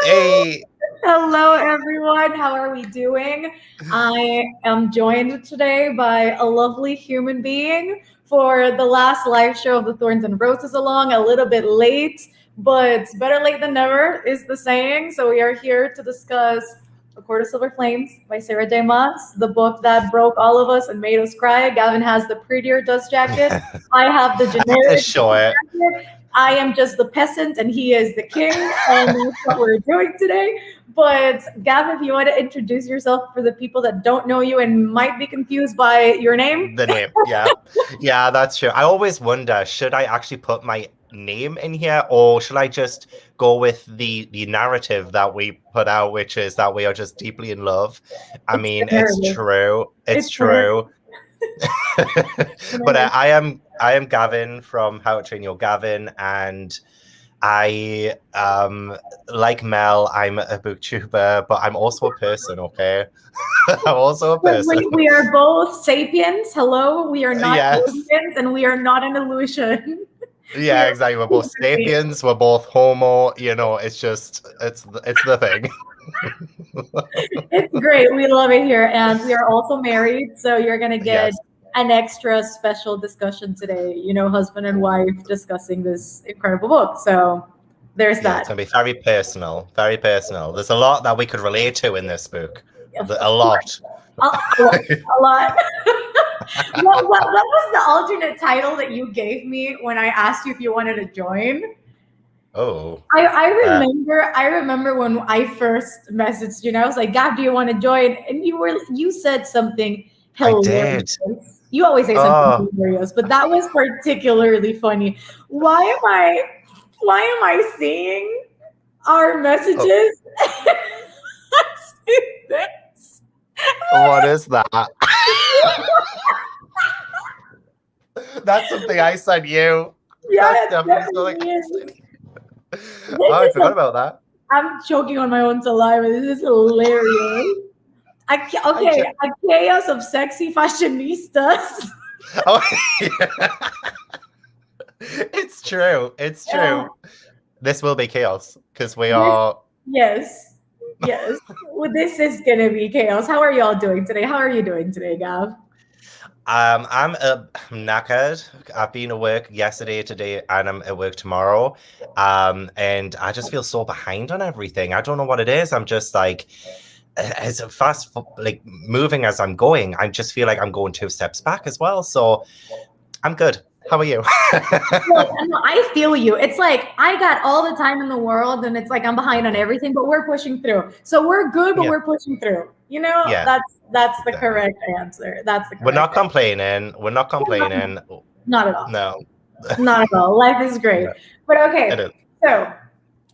Hey. Hello, everyone. How are we doing? I am joined today by a lovely human being for the last live show of the Thorns and Roses-A-Long. A little bit late, but better late than never is the saying. So we are here to discuss A Court of Silver Flames by Sarah J Maas, the book that broke all of us and made us cry. Gavin has the prettier dust jacket. I have the generic Show it. jacket. I am just the peasant and he is the king, and that's what we're doing today. But Gavin, if you want to introduce yourself for the people that don't know you and might be confused by your name. The name, yeah. Yeah, that's true. I always wonder, should I actually put my name in here, or should I just go with the narrative that we put out, which is that we are just deeply in love? I mean, it's true. It's true. But I am Gavin from How to Train Your Gavin, and I like Mel, I'm a booktuber, but I'm also a person, okay? I'm also a person. We are both sapiens. Hello, we are not aliens, and we are not an illusion. Yeah, exactly. We're both sapiens. We're both homo. You know, it's just it's the thing. It's great. We love it here, and we are also married, so you're gonna get an extra special discussion today. You know, husband and wife discussing this incredible book. So there's that. It's gonna be very personal. Very personal. There's a lot that we could relate to in this book. A lot. A lot. What was the alternate title that you gave me when I asked you if you wanted to join? Oh. I remember when I first messaged you and I was like, Gab, do you want to join? And you said something hilarious. I did. You always say something hilarious, but that was particularly funny. Why am I seeing our messages? What is that? That's something I sent you. Yeah, that's definitely I forgot about that. I'm choking on my own saliva. This is hilarious. A chaos of sexy fashionistas. Oh, yeah. It's true. It's true. Yeah. This will be chaos because we are. Yes. Well, this is gonna be chaos. How are y'all doing today? How are you doing today, Gav? I'm knackered. I've been at work yesterday, today, and I'm at work tomorrow. And I just feel so behind on everything. I don't know what it is. I'm just like, as fast like moving as I'm going, I just feel like I'm going 2 steps back as well. So I'm good. How are you? I feel you. It's like I got all the time in the world, and it's like I'm behind on everything, but we're pushing through. So we're good, but we're pushing through. You know, that's the correct answer. That's the correct We're not complaining. We're not complaining. Not at all. No. Not at all. Life is great. Yeah. But okay, so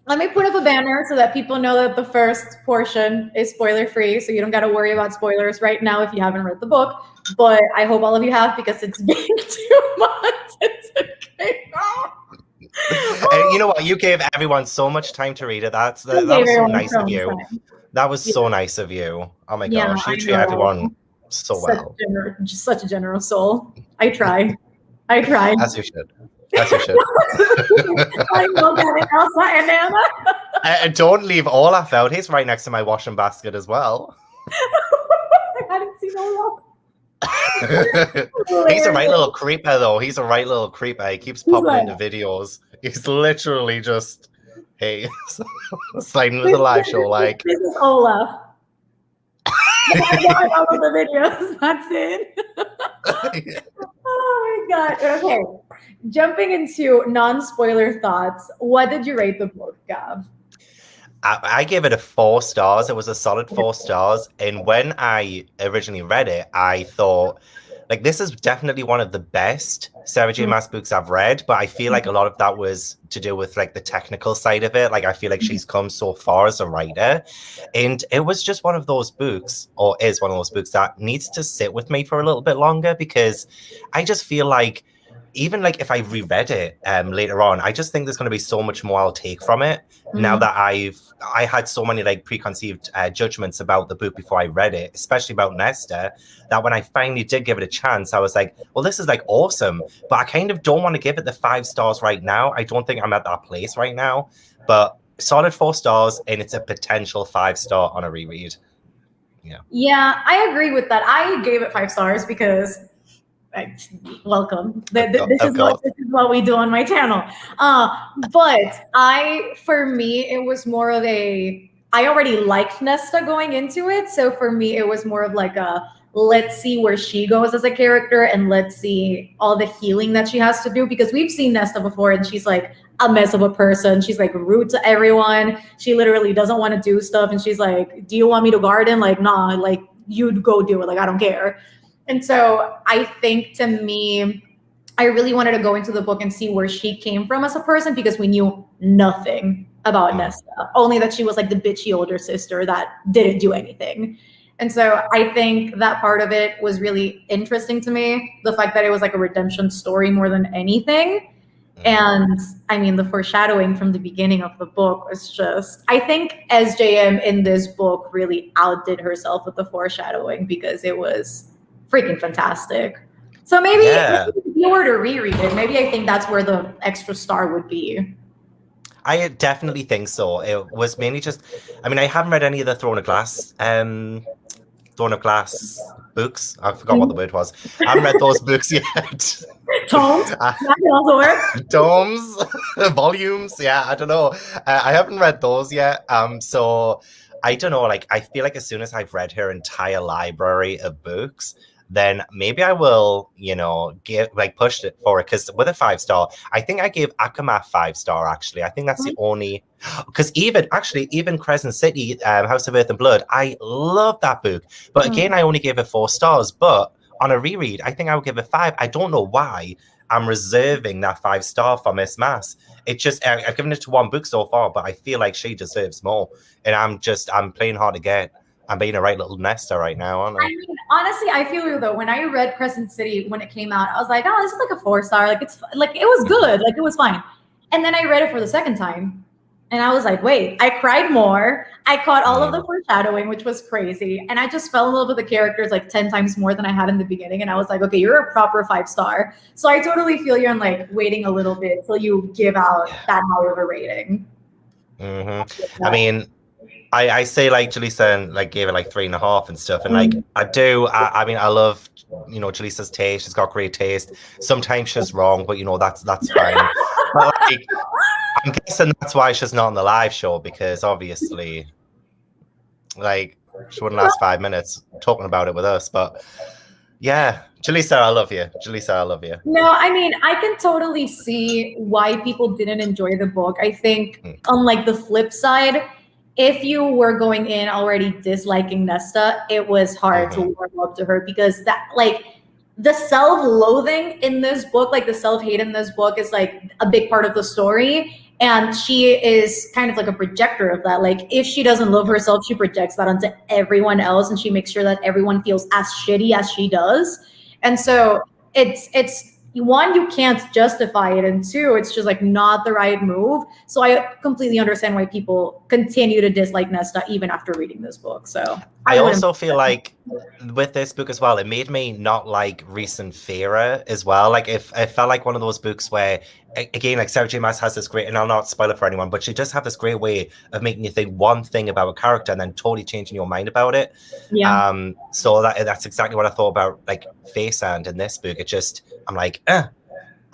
let me put up a banner so that people know that the first portion is spoiler-free, so you don't got to worry about spoilers right now if you haven't read the book. But I hope all of you have, because it's been 2 months. It's okay. And you know what? You gave everyone so much time to read it. That was so nice of you. That was so nice of you. Oh my gosh, you treat everyone so well. Just such a generous soul. I try. As you should. As you should. I know that in Elsa and Anna. And don't leave Olaf out. He's right next to my washing basket as well. I hadn't seen Olaf. He's a right little creeper, though. He's a right little creeper. He keeps popping into videos. He's literally just, hey, sliding into the live show like. This is Olaf. I love the videos. That's it. Oh my god. Okay. Jumping into non-spoiler thoughts, what did you rate the book, Gav? I gave it a 4 stars. It was a solid 4 stars. And when I originally read it, I thought, like, this is definitely one of the best Sarah J Maas books I've read. But I feel like a lot of that was to do with, like, the technical side of it. Like, I feel like she's come so far as a writer. And it was just one of those books, or is one of those books, that needs to sit with me for a little bit longer, because I just feel like, even like if I reread it later on, I just think there's going to be so much more I'll take from it now that I had so many like preconceived judgments about the book before I read it, especially about Nesta, that when I finally did give it a chance, I was like, well, this is like awesome, but I kind of don't want to give it the 5 stars right now. I don't think I'm at that place right now, but solid 4 stars, and it's a potential 5-star on a reread. Yeah, I agree with that. I gave it 5 stars because welcome. This is what we do on my channel. But for me, it was more of I already liked Nesta going into it. So for me, it was more of like let's see where she goes as a character and let's see all the healing that she has to do, because we've seen Nesta before and she's like a mess of a person. She's like rude to everyone. She literally doesn't want to do stuff. And she's like, do you want me to garden? Like, nah, like you'd go do it. Like, I don't care. And so I think, to me, I really wanted to go into the book and see where she came from as a person, because we knew nothing about Nesta, only that she was like the bitchy older sister that didn't do anything. And so I think that part of it was really interesting to me, the fact that it was like a redemption story more than anything. And I mean, the foreshadowing from the beginning of the book was just, I think SJM in this book really outdid herself with the foreshadowing, because it was freaking fantastic. So maybe if you were to reread it, maybe I think that's where the extra star would be. I definitely think so. It was mainly just, I mean, I haven't read any of the Throne of Glass books. I forgot what the word was. I haven't read those books yet. Tomes? That can also work. Tomes? Volumes? Yeah, I don't know. I haven't read those yet. So I don't know. Like, I feel like as soon as I've read her entire library of books, then maybe I will, push it forward. Because with a 5-star, I think I gave Akamath 5-star, actually. I think that's the only, because even Crescent City, House of Earth and Blood, I love that book. But again, I only gave it 4 stars. But on a reread, I think I would give it 5. I don't know why I'm reserving that 5-star for Miss Maas. It's just, I've given it to one book so far, but I feel like she deserves more. And I'm playing hard to get. I'm being a right little Nesta right now, aren't I? I mean, honestly, I feel you though. When I read Crescent City when it came out, I was like, oh, this is like a 4-star. Like, it's like, it was good. Like, it was fine. And then I read it for the second time. And I was like, wait, I cried more. I caught all of the foreshadowing, which was crazy. And I just fell in love with the characters like 10 times more than I had in the beginning. And I was like, okay, you're a proper 5-star. So I totally feel you on like waiting a little bit till you give out that high of a rating. I mean, I say like Jaleesa like gave it like 3.5 and stuff, and like I mean I love Jaleesa's taste. She's got great taste. Sometimes she's wrong, but that's fine. But like, I'm guessing that's why she's not on the live show, because obviously like she wouldn't last 5 minutes talking about it with us. But yeah, Jaleesa, I love you. Jaleesa, I love you. No, I mean, I can totally see why people didn't enjoy the book. I think on like the flip side, if you were going in already disliking Nesta, it was hard to warm up to her, because that like the self-loathing in this book, like the self-hate in this book is like a big part of the story. And she is kind of like a projector of that. Like if she doesn't love herself, she projects that onto everyone else, and she makes sure that everyone feels as shitty as she does. And so it's one, you can't justify it, and two, it's just like not the right move. So I completely understand why people continue to dislike Nesta even after reading this book. So I also feel like with this book as well, it made me not like recent Feyre as well. Like it felt like one of those books where, again, like Sarah J Maas has this great, and I'll not spoil it for anyone, but she does have this great way of making you think one thing about a character and then totally changing your mind about it. Yeah. So that's exactly what I thought about like Rhysand in this book. It just, I'm like, I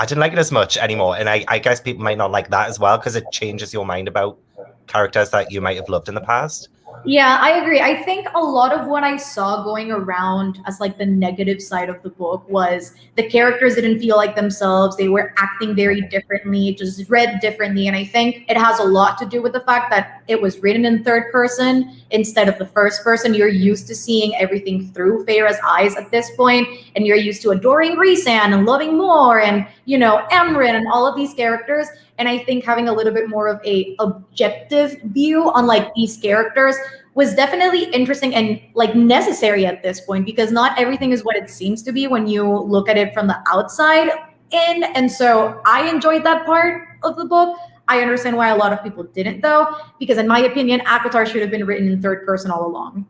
didn't like it as much anymore. And I guess people might not like that as well, because it changes your mind about characters that you might have loved in the past. Yeah, I agree. I think a lot of what I saw going around as like the negative side of the book was the characters didn't feel like themselves. They were acting very differently, just read differently. And I think it has a lot to do with the fact that it was written in third person instead of the first person. You're used to seeing everything through Feyre's eyes at this point, and you're used to adoring Rhysand and loving more and, Amren and all of these characters. And I think having a little bit more of a objective view on like these characters was definitely interesting and like necessary at this point, because not everything is what it seems to be when you look at it from the outside in. And so I enjoyed that part of the book. I understand why a lot of people didn't though, because in my opinion, ACOTAR should have been written in third person all along.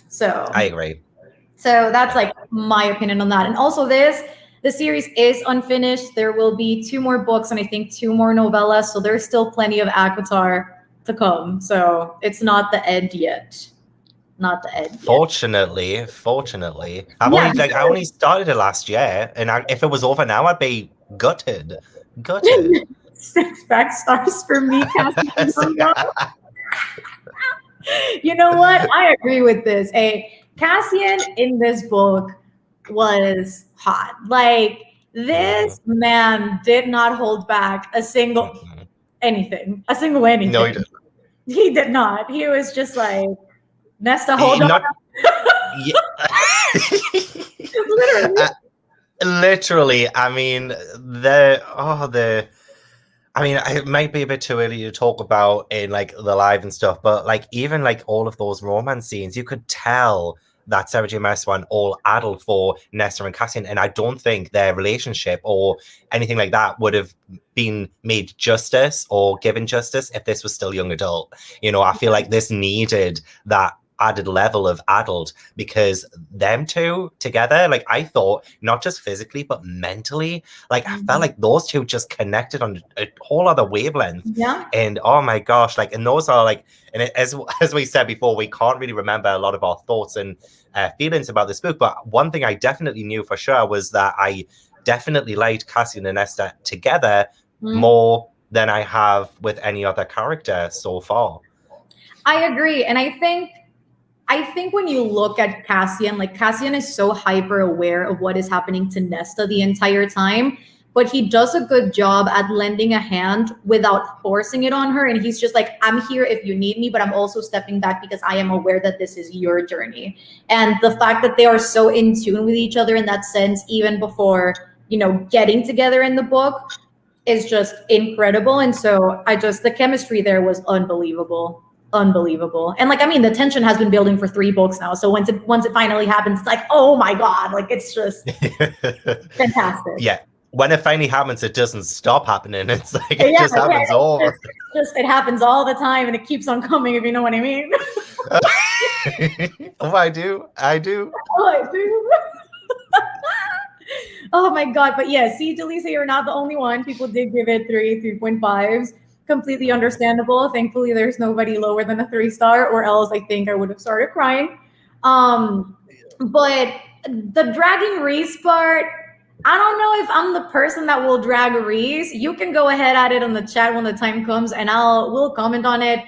So I agree. So that's like my opinion on that. And also the series is unfinished. There will be 2 more books and I think 2 more novellas. So there's still plenty of ACOTAR to come. So it's not the end yet. Not the end. Fortunately, I only started it last year, and if it was over now, I'd be gutted. 6 back stars for me, Cassian. You know what? I agree with this. Cassian in this book was hot. Like, this man did not hold back a single anything. No, he didn't. He did not. He was just like, Nesta, hold on. Literally, I mean, I mean, it might be a bit too early to talk about in like the live and stuff, but like even like all of those romance scenes, you could tell that Sarah J Maas went all adult for Nesta and Cassian, and I don't think their relationship or anything like that would have been made justice or given justice if this was still young adult. You know, I feel like this needed that added level of adult, because them two together, like I thought, not just physically but mentally, like I felt like those two just connected on a whole other wavelength. And oh my gosh, like, and those are like, and as we said before, we can't really remember a lot of our thoughts and feelings about this book, but one thing I definitely knew for sure was that I definitely liked Cassian and Nesta together more than I have with any other character so far. I agree, and I think when you look at Cassian, like Cassian is so hyper aware of what is happening to Nesta the entire time, but he does a good job at lending a hand without forcing it on her. And he's just like, I'm here if you need me, but I'm also stepping back because I am aware that this is your journey. And the fact that they are so in tune with each other in that sense, even before, you know, getting together in the book, is just incredible. And so the chemistry there was unbelievable. And like, I mean, the tension has been building for 3 books now, so once it finally happens, it's like, oh my god, like it's just fantastic. Yeah, when it finally happens, it doesn't stop happening. It's like it just happens over. It happens all the time, and it keeps on coming, if you know what I mean. Oh, I do. Oh, I do. Oh my god. But yeah, see, Delisa, you're not the only one. People did give it 3.5s. Completely understandable. Thankfully, there's nobody lower than a 3-star, or else I think I would have started crying. But the dragging Rhys part, I don't know if I'm the person that will drag Rhys. You can go ahead at it on the chat when the time comes, and we'll comment on it.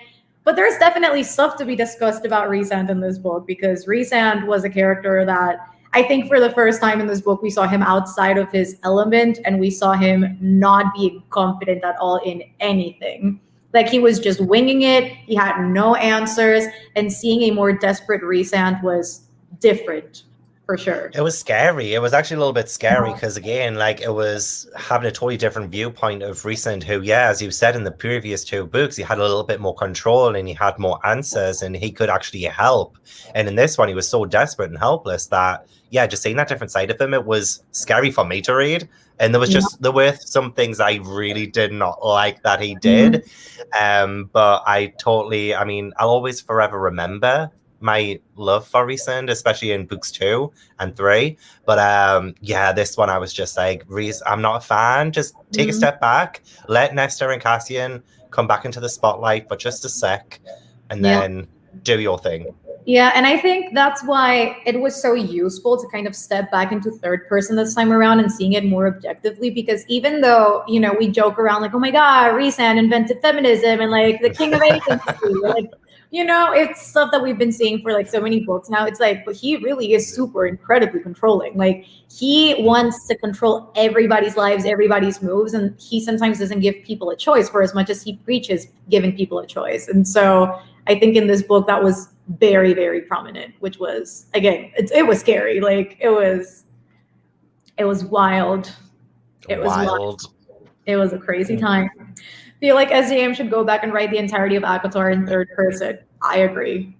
But there's definitely stuff to be discussed about Rhysand in this book, because Rhysand was a character that I think for the first time in this book, we saw him outside of his element, and we saw him not being confident at all in anything. Like, he was just winging it. He had no answers, and seeing a more desperate Rhysand was different, for sure. It was scary. It was actually a little bit scary because, again, like, it was having a totally different viewpoint of Rhysand, who, yeah, as you said in the previous 2 books, he had a little bit more control and he had more answers and he could actually help. And in this one, he was so desperate and helpless that, yeah, just seeing that different side of him, it was scary for me to read. And there were some things I really did not like that he did. But I mean, I'll always forever remember my love for Rhysand, especially in books 2 and 3. But yeah, this one I was just like, I'm not a fan. Just take a step back, let Nesta and Cassian come back into the spotlight for just a sec, and then do your thing. Yeah, and I think that's why it was so useful to kind of step back into third person this time around and seeing it more objectively, because even though, you know, we joke around like, oh my god, Rhysand invented feminism and like the king of agency, like, you know, it's stuff that we've been seeing for like so many books now. It's like, but he really is super incredibly controlling. Like, he wants to control everybody's lives, everybody's moves, and he sometimes doesn't give people a choice for as much as he preaches giving people a choice. And so I think in this book that was very, very prominent, which was, again, it was scary. Like, it was wild. It was wild. It was a crazy time. I feel like SJM should go back and write the entirety of ACOTAR in third person. I agree.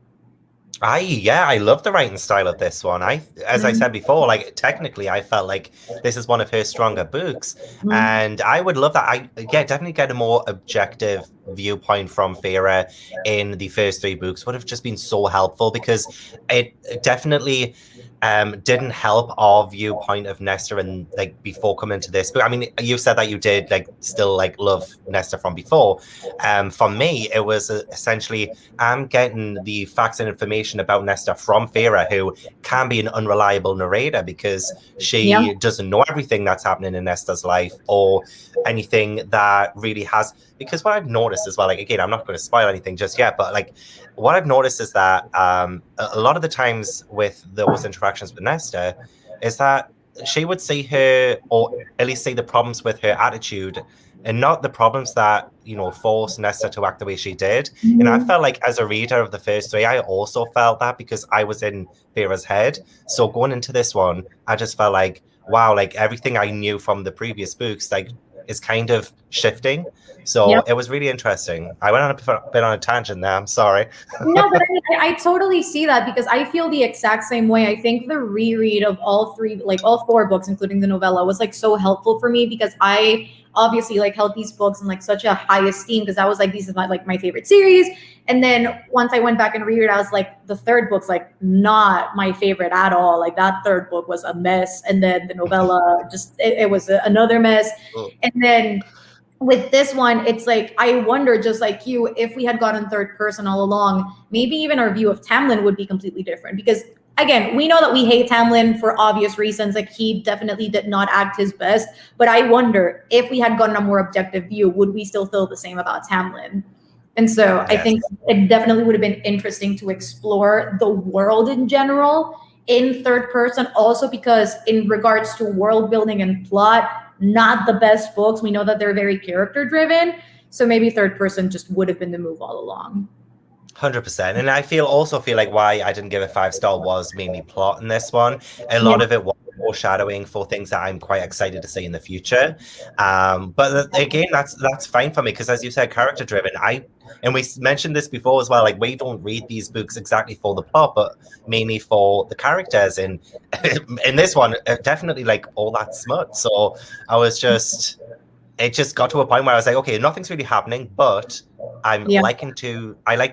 I love the writing style of this one. As I said before, like, technically I felt like this is one of her stronger books, and I would love that. Definitely get a more objective viewpoint from Feyre in the first 3 books would have just been so helpful, because it definitely didn't help our viewpoint of Nesta and like before coming to this. But I mean, you said that you did like still like love Nesta from before. For me, it was essentially I'm getting the facts and information about Nesta from Feyre, who can be an unreliable narrator because she doesn't know everything that's happening in Nesta's life or anything that really has. Because what I've noticed as well, like again, I'm not going to spoil anything just yet, but like what I've noticed is that a lot of the times with those interactions with Nesta is that she would see her, or at least see the problems with her attitude, and not the problems that, you know, forced Nesta to act the way she did. And I felt like as a reader of the first three, I also felt that because I was in Feyre's head. So going into this one, I just felt like, wow, like everything I knew from the previous books, like is kind of shifting. So it was really interesting. I went on a bit on a tangent there. I'm sorry. No, but I totally see that because I feel the exact same way. I think the reread of all four books, including the novella, was like so helpful for me because I obviously like held these books in like such a high esteem because I was like, these is my favorite series. And then once I went back and reread, I was like, the third book's like not my favorite at all. Like that third book was a mess. And then the novella just, it was another mess. And then with this one, it's like, I wonder, just like you, if we had gotten third person all along, maybe even our view of Tamlin would be completely different. Because again, we know that we hate Tamlin for obvious reasons. Like he definitely did not act his best. But I wonder if we had gotten a more objective view, would we still feel the same about Tamlin? And so I think it definitely would have been interesting to explore the world in general in third person. Also because in regards to world building and plot, not the best books. We know that they're very character driven. So maybe third person just would have been the move all along. 100%. And I also feel like why I didn't give it 5-star was mainly plot in this one. A lot of it was foreshadowing for things that I'm quite excited to see in the future. But again, that's fine for me because as you said, character driven. And we mentioned this before as well, like we don't read these books exactly for the plot, but mainly for the characters. And in this one, definitely like all that smut. So it just got to a point where I was like, okay, nothing's really happening, but I like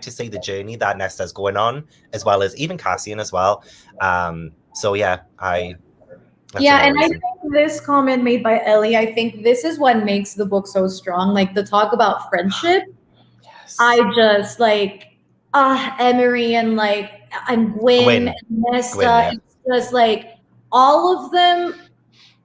to see the journey that Nesta's going on, as well as even Cassian as well. So yeah, and I think this comment made by Ellie, I think this is what makes the book so strong. Like the talk about friendship. I just like Emery and Gwyn and Nesta. It's just like all of them.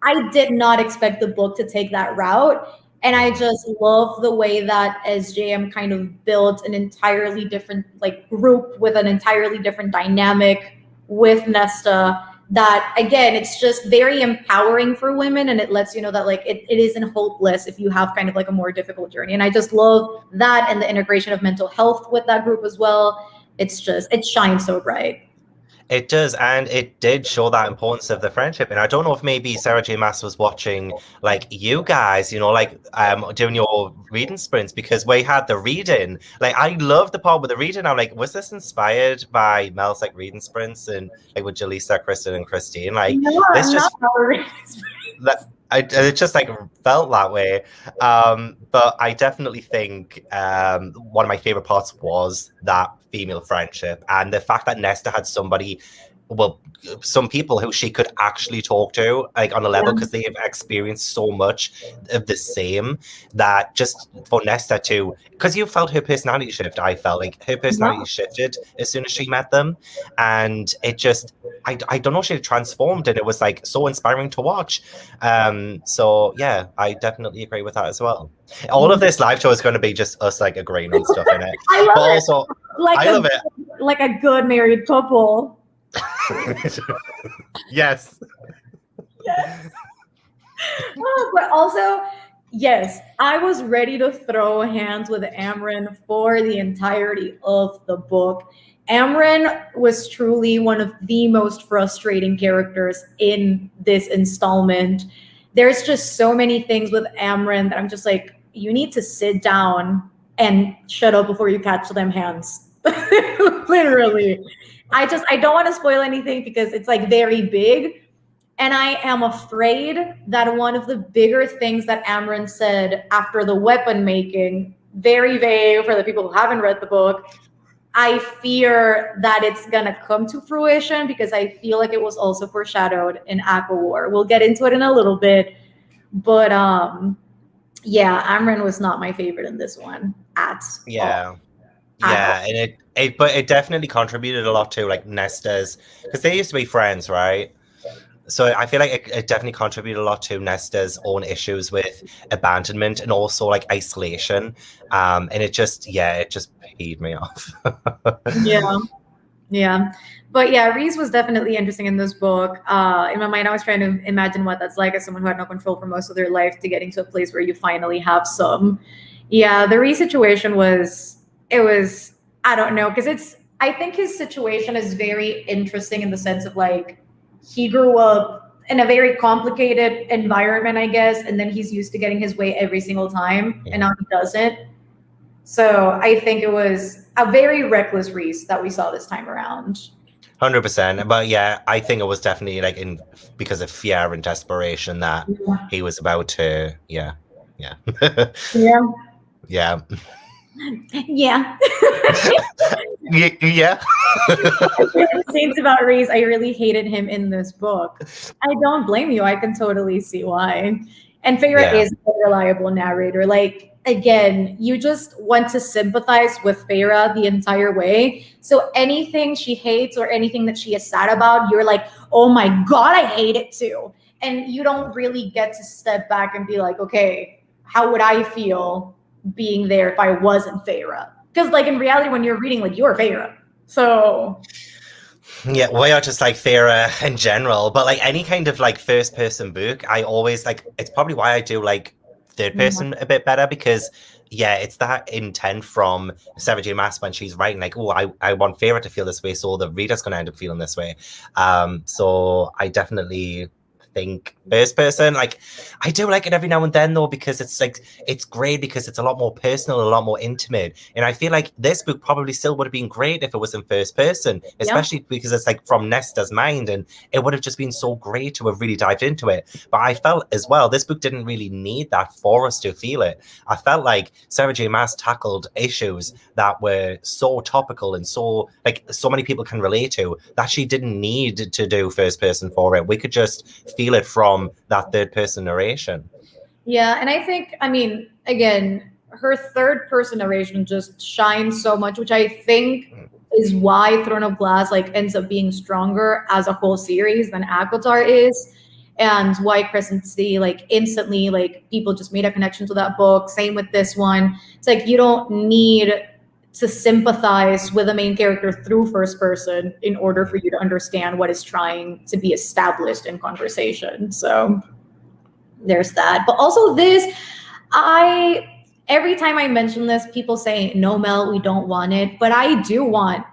I did not expect the book to take that route. And I just love the way that SJM kind of built an entirely different like group with an entirely different dynamic with Nesta. That again, it's just very empowering for women, and it lets you know that like it isn't hopeless if you have kind of like a more difficult journey. And I just love that and the integration of mental health with that group as well. It shines so bright. It does, and it did show that importance of the friendship. And I don't know if maybe Sarah J Maas was watching like you guys, you know, like doing your reading sprints because we had the reading. Like I love the part with the reading. I'm like, was this inspired by Mel's like reading sprints and like with Jaleesa, Kristen, and Christine? Like this just it just like felt that way. But I definitely think one of my favorite parts was that female friendship and the fact that Nesta had some people who she could actually talk to like on a level because they have experienced so much of the same that just for Nesta to, because you felt her personality shift. I felt like her personality shifted as soon as she met them, and it just I don't know, she transformed and it was like so inspiring to watch. So yeah, I definitely agree with that as well. All of this live show is going to be just us like agreeing on stuff in it. I love it. Like a good married couple. Yes. But also, yes, I was ready to throw hands with Amren for the entirety of the book. Amren was truly one of the most frustrating characters in this installment. There's just so many things with Amren that I'm just like, you need to sit down and shut up before you catch them hands. Literally. I don't want to spoil anything because it's like very big. And I am afraid that one of the bigger things that Amren said after the weapon making, very vague for the people who haven't read the book, I fear that it's gonna come to fruition because I feel like it was also foreshadowed in Aqua War. We'll get into it in a little bit, but yeah, Amren was not my favorite in this one at all. Yeah, and it definitely contributed a lot to like Nesta's, because they used to be friends, right? So I feel like it definitely contributed a lot to Nesta's own issues with abandonment and also like isolation. And it just peed me off. Yeah. But yeah, Rhys was definitely interesting in this book. In my mind, I was trying to imagine what that's like as someone who had no control for most of their life to getting to a place where you finally have some. Yeah, the Rhys situation I don't know, because I think his situation is very interesting in the sense of like, he grew up in a very complicated environment, I guess, and then he's used to getting his way every single time, and now he doesn't. So I think it was a very reckless Rhys that we saw this time around. 100%. But yeah, I think it was definitely like because of fear and desperation that he was about to, yeah. Yeah. Yeah. Yeah. Yeah. Scenes about Rhys, I really hated him in this book. I don't blame you. I can totally see why. And Feyre is a reliable narrator. Like, again, you just want to sympathize with Feyre the entire way. So anything she hates or anything that she is sad about, you're like, oh my God, I hate it too. And you don't really get to step back and be like, okay, how would I feel being there if I wasn't Feyre? Because like in reality, when you're reading, like you're Feyre. So yeah, we are just like Feyre in general, but like any kind of like first person book, I always like, it's probably why I do like third person a bit better, because yeah, it's that intent from Sarah J Maas when she's writing like, oh, I want Feyre to feel this way, so the reader's going to end up feeling this way. So I definitely think first person, like I do like it every now and then though, because it's like, it's great because it's a lot more personal, a lot more intimate, and I feel like this book probably still would have been great if it was in first person, especially because it's like from Nesta's mind, and it would have just been so great to have really dived into it. But I felt as well this book didn't really need that for us to feel it. I felt like Sarah J Maas tackled issues that were so topical and so like so many people can relate to that she didn't need to do first person for it. We could just feel it from that third person narration. Yeah, and I think, I mean, again, her third person narration just shines so much, which I think is why Throne of Glass like ends up being stronger as a whole series than ACOTAR is, and why Crescent City like instantly like people just made a connection to that book. Same with this one. It's like you don't need to sympathize with the main character through first person in order for you to understand what is trying to be established in conversation. So there's that. But also this, every time I mention this, people say, no, Mel, we don't want it. But I do want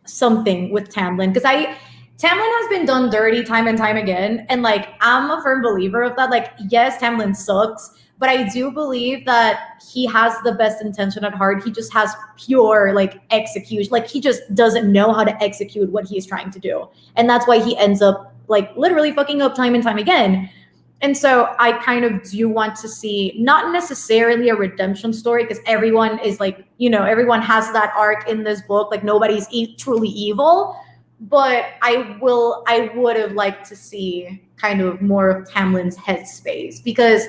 something with Tamlin, because Tamlin has been done dirty time and time again. And like, I'm a firm believer of that. Like, yes, Tamlin sucks, but I do believe that he has the best intention at heart. He just has pure like execution. Like he just doesn't know how to execute what he's trying to do. And that's why he ends up like literally fucking up time and time again. And so I kind of do want to see not necessarily a redemption story, because everyone is like, you know, everyone has that arc in this book. Like nobody's truly evil. But I would have liked to see kind of more of Tamlin's headspace, because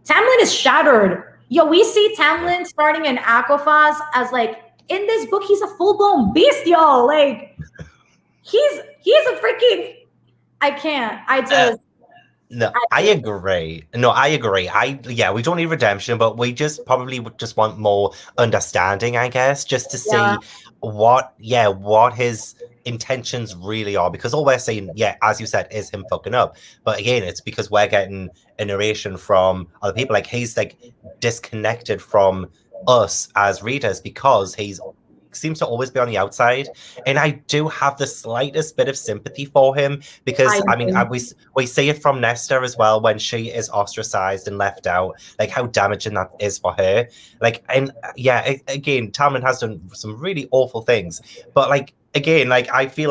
Tamlin is shattered. Yo, we see Tamlin starting in ACOSF as like, in this book, he's a full-blown beast, y'all. Like, he's a freaking, I can't. I agree. No, I agree. We don't need redemption, but we just probably would just want more understanding, I guess, just to see what his intentions really are, because all we're seeing, as you said, is him fucking up. But again, it's because we're getting a narration from other people. Like he's like disconnected from us as readers because he's seems to always be on the outside, and I do have the slightest bit of sympathy for him, because we see it from Nesta as well when she is ostracized and left out, like how damaging that is for her. Like, and again, Tamlin has done some really awful things, but like again, like I feel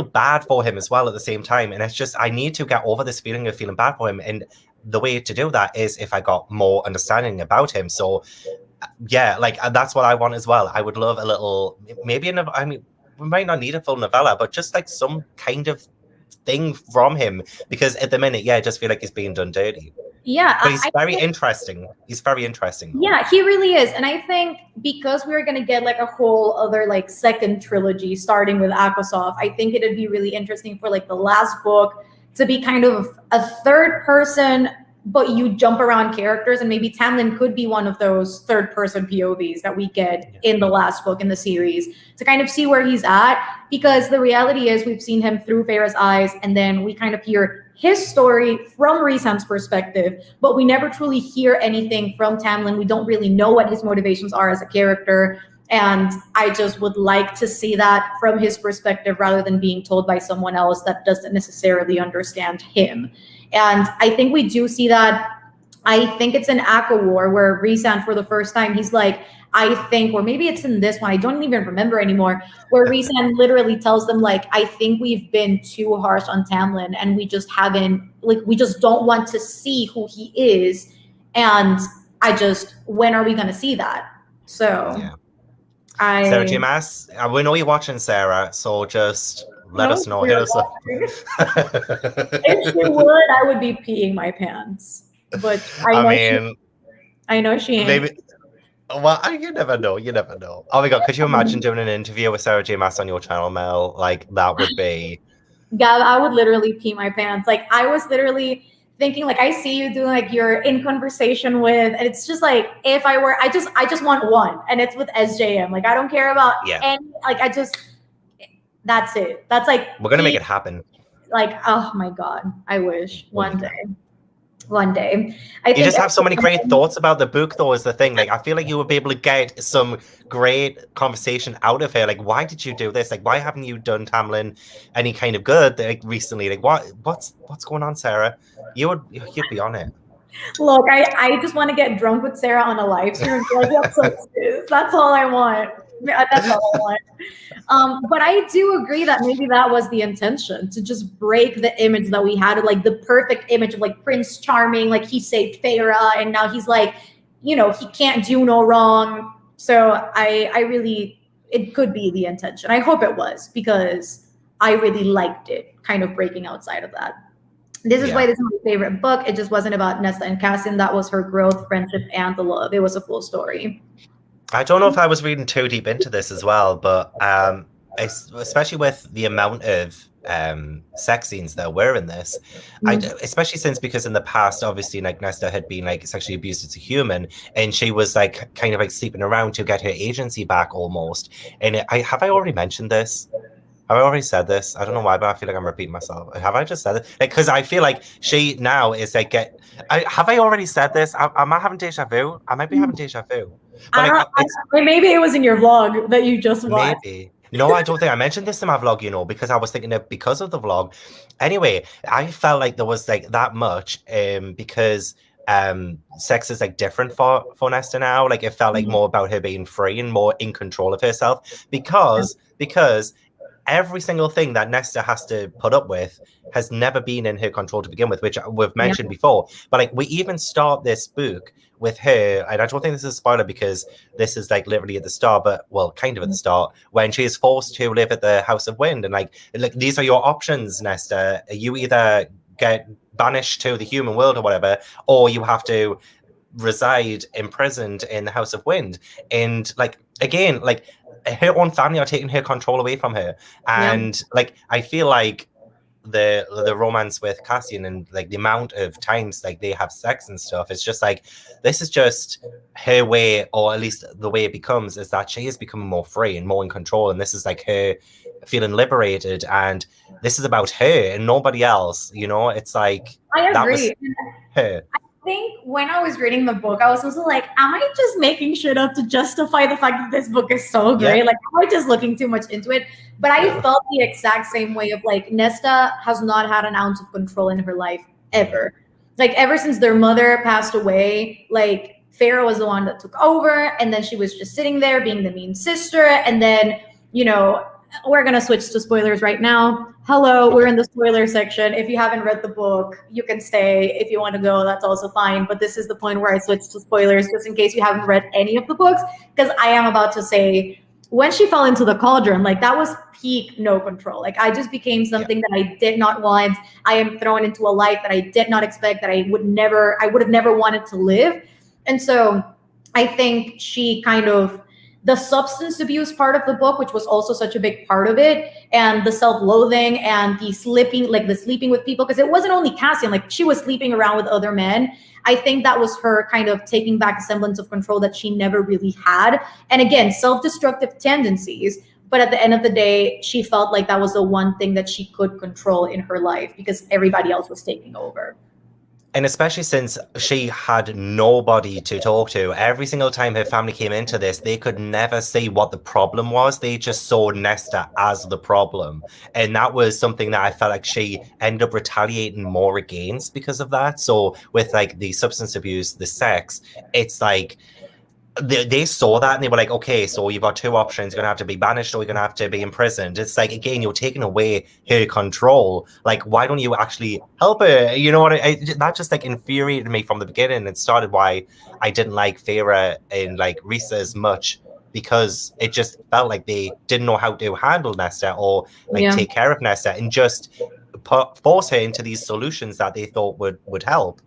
bad for him as well at the same time, and it's just I need to get over this feeling of feeling bad for him, and the way to do that is if I got more understanding about him. So yeah, like that's what I want as well. I would love a little, maybe I mean, we might not need a full novella, but just like some kind of thing from him, because at the minute, yeah, I just feel like he's being done dirty. Yeah, But he's very interesting. He's very interesting. Though. Yeah, he really is. And I think because we're going to get like a whole other like second trilogy starting with ACOSF, I think it'd be really interesting for like the last book to be kind of a third person, but you jump around characters, and maybe Tamlin could be one of those third person POVs that we get in the last book in the series to kind of see where he's at. Because the reality is we've seen him through Feyre's eyes, and then we kind of hear his story from Rhysand's perspective, but we never truly hear anything from Tamlin. We don't really know what his motivations are as a character. And I just would like to see that from his perspective rather than being told by someone else that doesn't necessarily understand him. And I think we do see that. I think it's in ACO War where Rhysand, for the first time, he's like, I think, or maybe it's in this one, I don't even remember anymore, where Rhysand literally tells them, like, I think we've been too harsh on Tamlin, and we just haven't, like, we just don't want to see who he is. And when are we going to see that? So, yeah. Sarah J Maas, we know you're watching, Sarah, so just let us know. Hit us up. If she would, I would be peeing my pants. But I know she ain't. Maybe. Well, you never know. You never know. Oh my God, could you imagine doing an interview with Sarah J Maas on your channel, Mel? Like, that would be... Yeah, I would literally pee my pants. Like, I was literally thinking, like, I see you doing, like, you're in conversation with, and it's just like, if I were, I just want one, and it's with SJM. Like, I don't care about any, like, that's it. That's like... We're going to make it happen. Like, oh my God, I wish one day. One day. You just have so many great thoughts about the book, though, is the thing. Like, I feel like you would be able to get some great conversation out of her. Like, why did you do this? Like, why haven't you done Tamlin any kind of good, like, recently? Like, what's going on, Sarah? You'd be on it. Look, I just want to get drunk with Sarah on a live stream. That's all I want. That's all I want. But I do agree that maybe that was the intention, to just break the image that we had, like the perfect image of like Prince Charming, like he saved Feyre, and now he's like, you know, he can't do no wrong. So I really, it could be the intention. I hope it was, because I really liked it, kind of breaking outside of that. This is why this is my favorite book. It just wasn't about Nesta and Cassian. That was her growth, friendship, and the love. It was a full story. I don't know if I was reading too deep into this as well, but especially with the amount of sex scenes there were in this, especially because in the past, obviously, like Nesta had been like sexually abused as a human, and she was like kind of like sleeping around to get her agency back almost. And have I already mentioned this? Have I already said this? I don't know why, but I feel like I'm repeating myself. Have I just said it? Like, because I feel like she now is like have I already said this? Am I having deja vu? I might be having deja vu. But maybe it was in your vlog that you just watched. Maybe. No, I don't think I mentioned this in my vlog, you know, because I was thinking of because of the vlog. Anyway, I felt like there was like that much because sex is like different for Nesta now. Like, it felt like more about her being free and more in control of herself, because every single thing that Nesta has to put up with has never been in her control to begin with, which we've mentioned before. But like, we even start this book with her, and I don't think this is a spoiler because this is like literally at the start, but well, kind of at the start, when she is forced to live at the House of Wind, and like these are your options, Nesta. You either get banished to the human world or whatever, or you have to reside imprisoned in the House of Wind. And like, again, like, her own family are taking her control away from her, and like, I feel like the romance with Cassian and like the amount of times like they have sex and stuff, it's just like, this is just her way, or at least the way it becomes, is that she is becoming more free and more in control, and this is like her feeling liberated, and this is about her and nobody else, you know. It's like, I agree. That was her. I think when I was reading the book, I was also like, am I just making shit up to justify the fact that this book is so great? Yeah. Like, am I just looking too much into it? But I felt the exact same way of like, Nesta has not had an ounce of control in her life ever. Like, ever since their mother passed away, like, Feyre was the one that took over, and then she was just sitting there being the mean sister, and then, you know, we're going to switch to spoilers right now. Hello, we're in the spoiler section. If you haven't read the book, you can stay. If you want to go, that's also fine. But this is the point where I switch to spoilers, just in case you haven't read any of the books, because I am about to say, when she fell into the cauldron, like that was peak no control. Like I just became something that I did not want. I am thrown into a life that I did not expect, that I would have never wanted to live. And so I think she kind of, the substance abuse part of the book, which was also such a big part of it, and the self-loathing and the sleeping with people, because it wasn't only Cassian, like she was sleeping around with other men. I think that was her kind of taking back a semblance of control that she never really had. And again, self-destructive tendencies. But at the end of the day, she felt like that was the one thing that she could control in her life because everybody else was taking over. And especially since she had nobody to talk to, every single time her family came into this, they could never see what the problem was. They just saw Nesta as the problem. And that was something that I felt like she ended up retaliating more against because of that. So with like the substance abuse, the sex, it's like, they saw that and they were like, okay, so you've got two options. You're going to have to be banished or you're going to have to be imprisoned. It's like, again, you're taking away her control. Like, why don't you actually help her? You know what? That just like infuriated me from the beginning. It started why I didn't like Feyre and like Rhysand as much, because it just felt like they didn't know how to handle Nesta or like take care of Nesta and just force her into these solutions that they thought would help.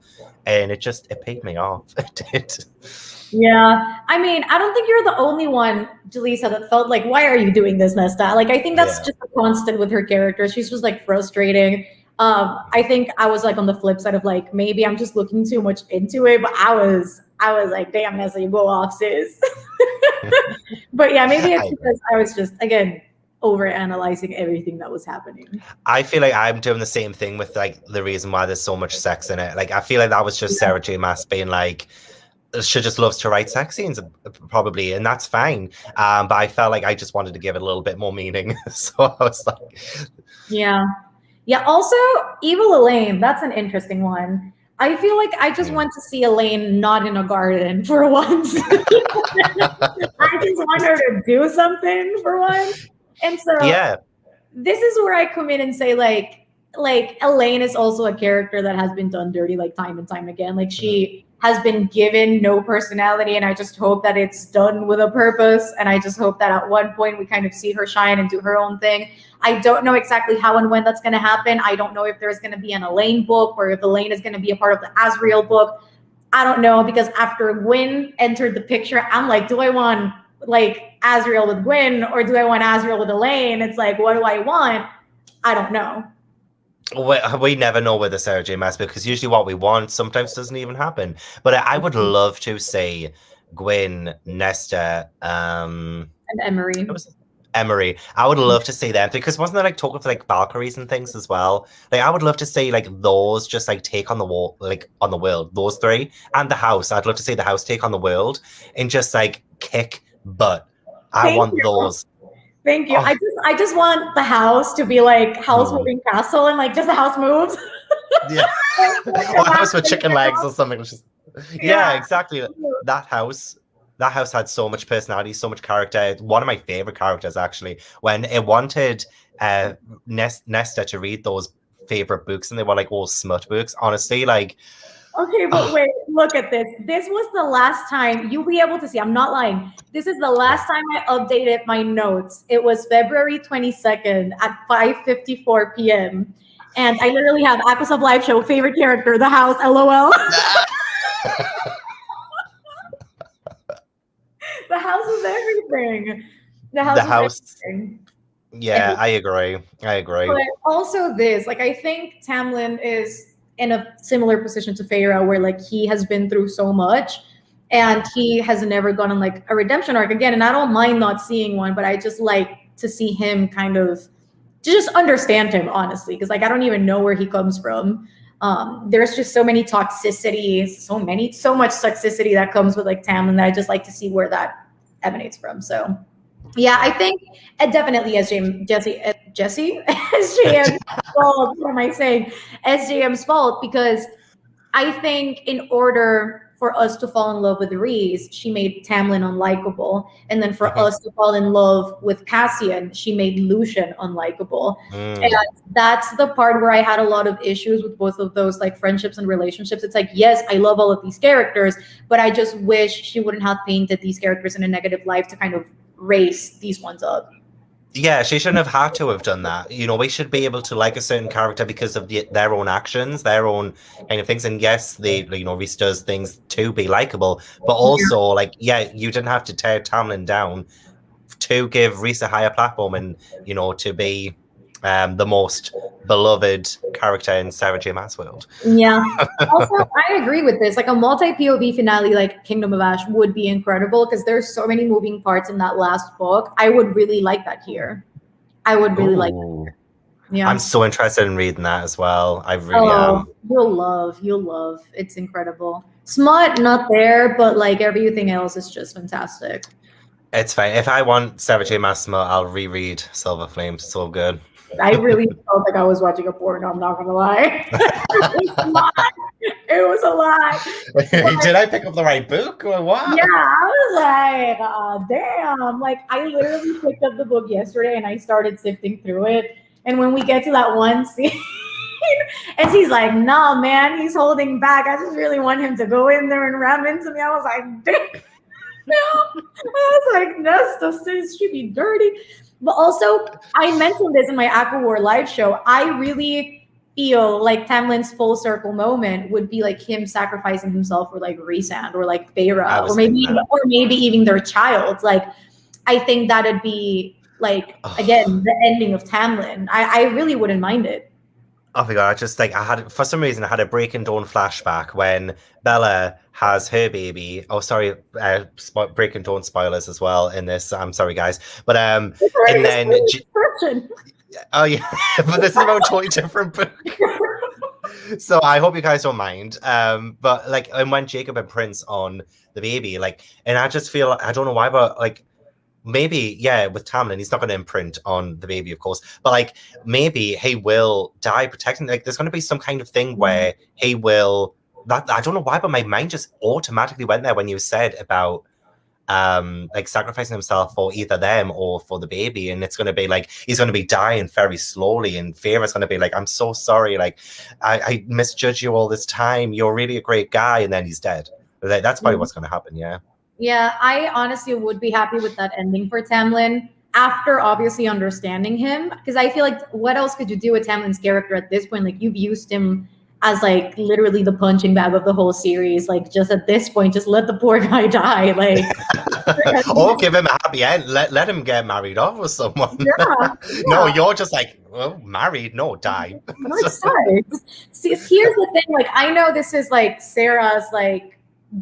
And it paid me off. It did. Yeah, I mean, I don't think you're the only one, Jaleesa, that felt like, why are you doing this, Nesta? Like, I think that's just a constant with her character. She's just like frustrating. I think I was like on the flip side of like, maybe I'm just looking too much into it, but I was like, damn, Nesta, you go off, sis. But yeah, maybe it's because I was just, again, over analyzing everything that was happening. I feel like I'm doing the same thing with like the reason why there's so much sex in it. Like, I feel like that was just Sarah J Maas being like, she just loves to write sex scenes, probably, and that's fine. But I felt like I just wanted to give it a little bit more meaning. So I was like, yeah. Also, evil Elain, that's an interesting one. I feel like I just want to see Elain not in a garden for once. I just want her to do something for once. And so this is where I come in and say like Elain is also a character that has been done dirty like time and time again. Like she has been given no personality, and I just hope that it's done with a purpose. And I just hope that at one point we kind of see her shine and do her own thing. I don't know exactly how and when that's going to happen. I don't know if there's going to be an Elain book or if Elain is going to be a part of the Azriel book. I don't know, because after Gwyn entered the picture, I'm like, do I want like Azriel with Gwyn or do I want Azriel with Elain? It's like, what do I want? I don't know. We never know with the Sarah J Maas, because usually what we want sometimes doesn't even happen. But I would love to see Gwyn, Nesta, and Emery. Emery. I would love to see them, because wasn't there like talk of like Valkyries and things as well? Like I would love to see like those just like take on the wall, like on the world. Those three and the house. I'd love to see the house take on the world and just like kick butt. I want those. Thank you. I just want the house to be like House Moving Castle, and like just the house moves. Yeah. Or house with chicken legs or something. Yeah, exactly. That house had so much personality, so much character. One of my favorite characters, actually, when it wanted Nesta to read those favorite books, and they were like all smut books. Honestly, like. Okay, but wait, look at this. This was the last time you'll be able to see. I'm not lying. This is the last time I updated my notes. It was February 22nd at 5:54 p.m. And I literally have ACOSF Liveshow favorite character, the house, LOL. The house is everything. The house. Everything. Yeah, I agree. But also this, like, I think Tamlin is in a similar position to Feyre, where like he has been through so much and he has never gone on like a redemption arc again. And I don't mind not seeing one, but I just like to see him kind of to just understand him, honestly, because like I don't even know where he comes from. There's just so many toxicities, so much toxicity that comes with like Tamlin that I just like to see where that emanates from. So yeah, I think definitely SJM's fault. What am I saying? SJM's fault, because I think in order for us to fall in love with Rhys, she made Tamlin unlikable. And then for us to fall in love with Cassian, she made Lucian unlikable. And that's the part where I had a lot of issues with both of those like friendships and relationships. It's like, yes, I love all of these characters, but I just wish she wouldn't have painted these characters in a negative light to kind of raise these ones up. Yeah, she shouldn't have had to have done that. You know, we should be able to like a certain character because of their own actions, their own kind of things. And yes, Rhys does things to be likable, but also, like, yeah, you didn't have to tear Tamlin down to give Rhys a higher platform and, you know, to be the most beloved character in Sarah J Maas world. Yeah. Also, I agree with this. Like a multi-POV finale like Kingdom of Ash would be incredible because there's so many moving parts in that last book. I would really like that here. I would really like that. Yeah. I'm so interested in reading that as well. I really am. You'll love. It's incredible. Smut, not there, but like everything else is just fantastic. It's fine. If I want Sarah J Maas smut, I'll reread Silver Flames. It's so good. I really felt like I was watching a porno, I'm not gonna lie. It was a lot. Did I pick up the right book or what? Yeah, I was like, damn. Like I literally picked up the book yesterday and I started sifting through it. And when we get to that one scene, and he's like, nah, man, he's holding back. I just really want him to go in there and ram into me. I was like, damn. No. I was like, Nesta says she be dirty. But also, I mentioned this in my ACOSF live show. I really feel like Tamlin's full circle moment would be like him sacrificing himself for like Rhysand or like Feyre or maybe even their child. Like, I think that'd be like again the ending of Tamlin. I really wouldn't mind it. Oh my god! For some reason I had a Breaking Dawn flashback when Bella has her baby. Oh, sorry, Breaking Dawn spoilers as well in this. I'm sorry, guys, but and then oh yeah, but this is about a totally different book. So I hope you guys don't mind. But like, and when Jacob imprints on the baby, like, and I just feel I don't know why, but like. Maybe, yeah, with Tamlin, he's not going to imprint on the baby, of course, but like maybe he will die protecting. Like, there's going to be some kind of thing where he will. That I don't know why, but my mind just automatically went there when you said about like sacrificing himself for either them or for the baby, and it's going to be like he's going to be dying very slowly, and Feyre's going to be like, "I'm so sorry, like I misjudged you all this time. You're really a great guy," and then he's dead. That's probably what's going to happen. Yeah. Yeah, I honestly would be happy with that ending for Tamlin after obviously understanding him. Because I feel like what else could you do with Tamlin's character at this point? Like you've used him as like literally the punching bag of the whole series. Like just at this point, just let the poor guy die. Like or give him a happy end. Let him get married off with someone. Yeah. No, you're just like, well, married, no, die. See, here's the thing. Like I know this is like Sarah's like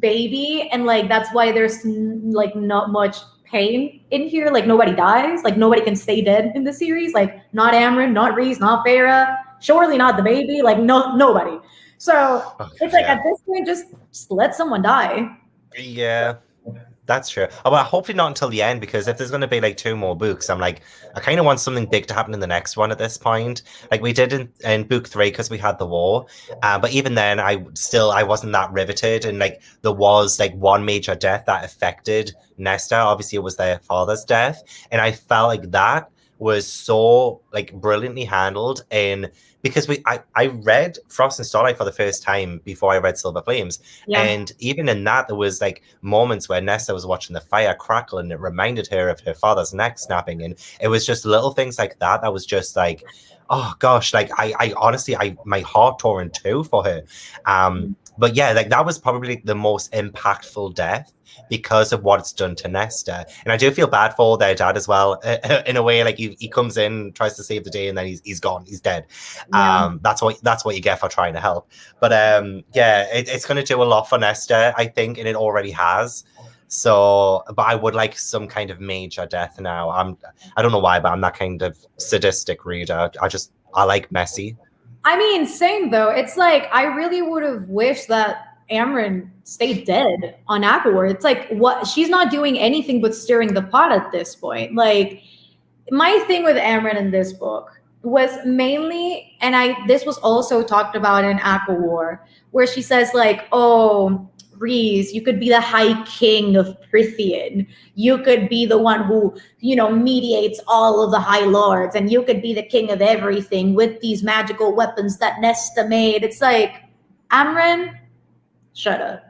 baby and like that's why there's like not much pain in here, like nobody dies, like nobody can stay dead in the series, like not Amren, not Rhys, not Feyre, surely not the baby, like nobody. So it's like at this point just let someone die. Yeah, that's true. Oh, well, hopefully not until the end, because if there's going to be like 2 more books, I'm like, I kind of want something big to happen in the next one at this point. Like we did in book 3 because we had the war, but even then, I wasn't that riveted, and like there was like one major death that affected Nesta. Obviously, it was their father's death, and I felt like that was so like brilliantly handled in. Because I read Frost and Starlight for the first time before I read Silver Flames. Yeah. And even in that, there was like moments where Nesta was watching the fire crackle and it reminded her of her father's neck snapping. And it was just little things like that that was just like, oh gosh, like I honestly, my heart tore in two for her. But yeah, like that was probably the most impactful death because of what it's done to Nesta. And I do feel bad for their dad as well, in a way. Like he comes in, tries to save the day, and then he's gone, he's dead. Yeah. That's what you get for trying to help. But yeah, it's going to do a lot for Nesta, I think, and it already has. So, but I would like some kind of major death now. I don't know why, but I'm that kind of sadistic reader. I like messy. I mean, same though. It's like I really would have wished that Amren stayed dead on ACOSF. It's like what she's not doing anything but stirring the pot at this point. Like my thing with Amren in this book was mainly, and this was also talked about in ACOSF, where she says like, oh, Rhys, you could be the High King of Prithian. You could be the one who, mediates all of the High Lords, and you could be the king of everything with these magical weapons that Nesta made. It's like, Amren, shut up.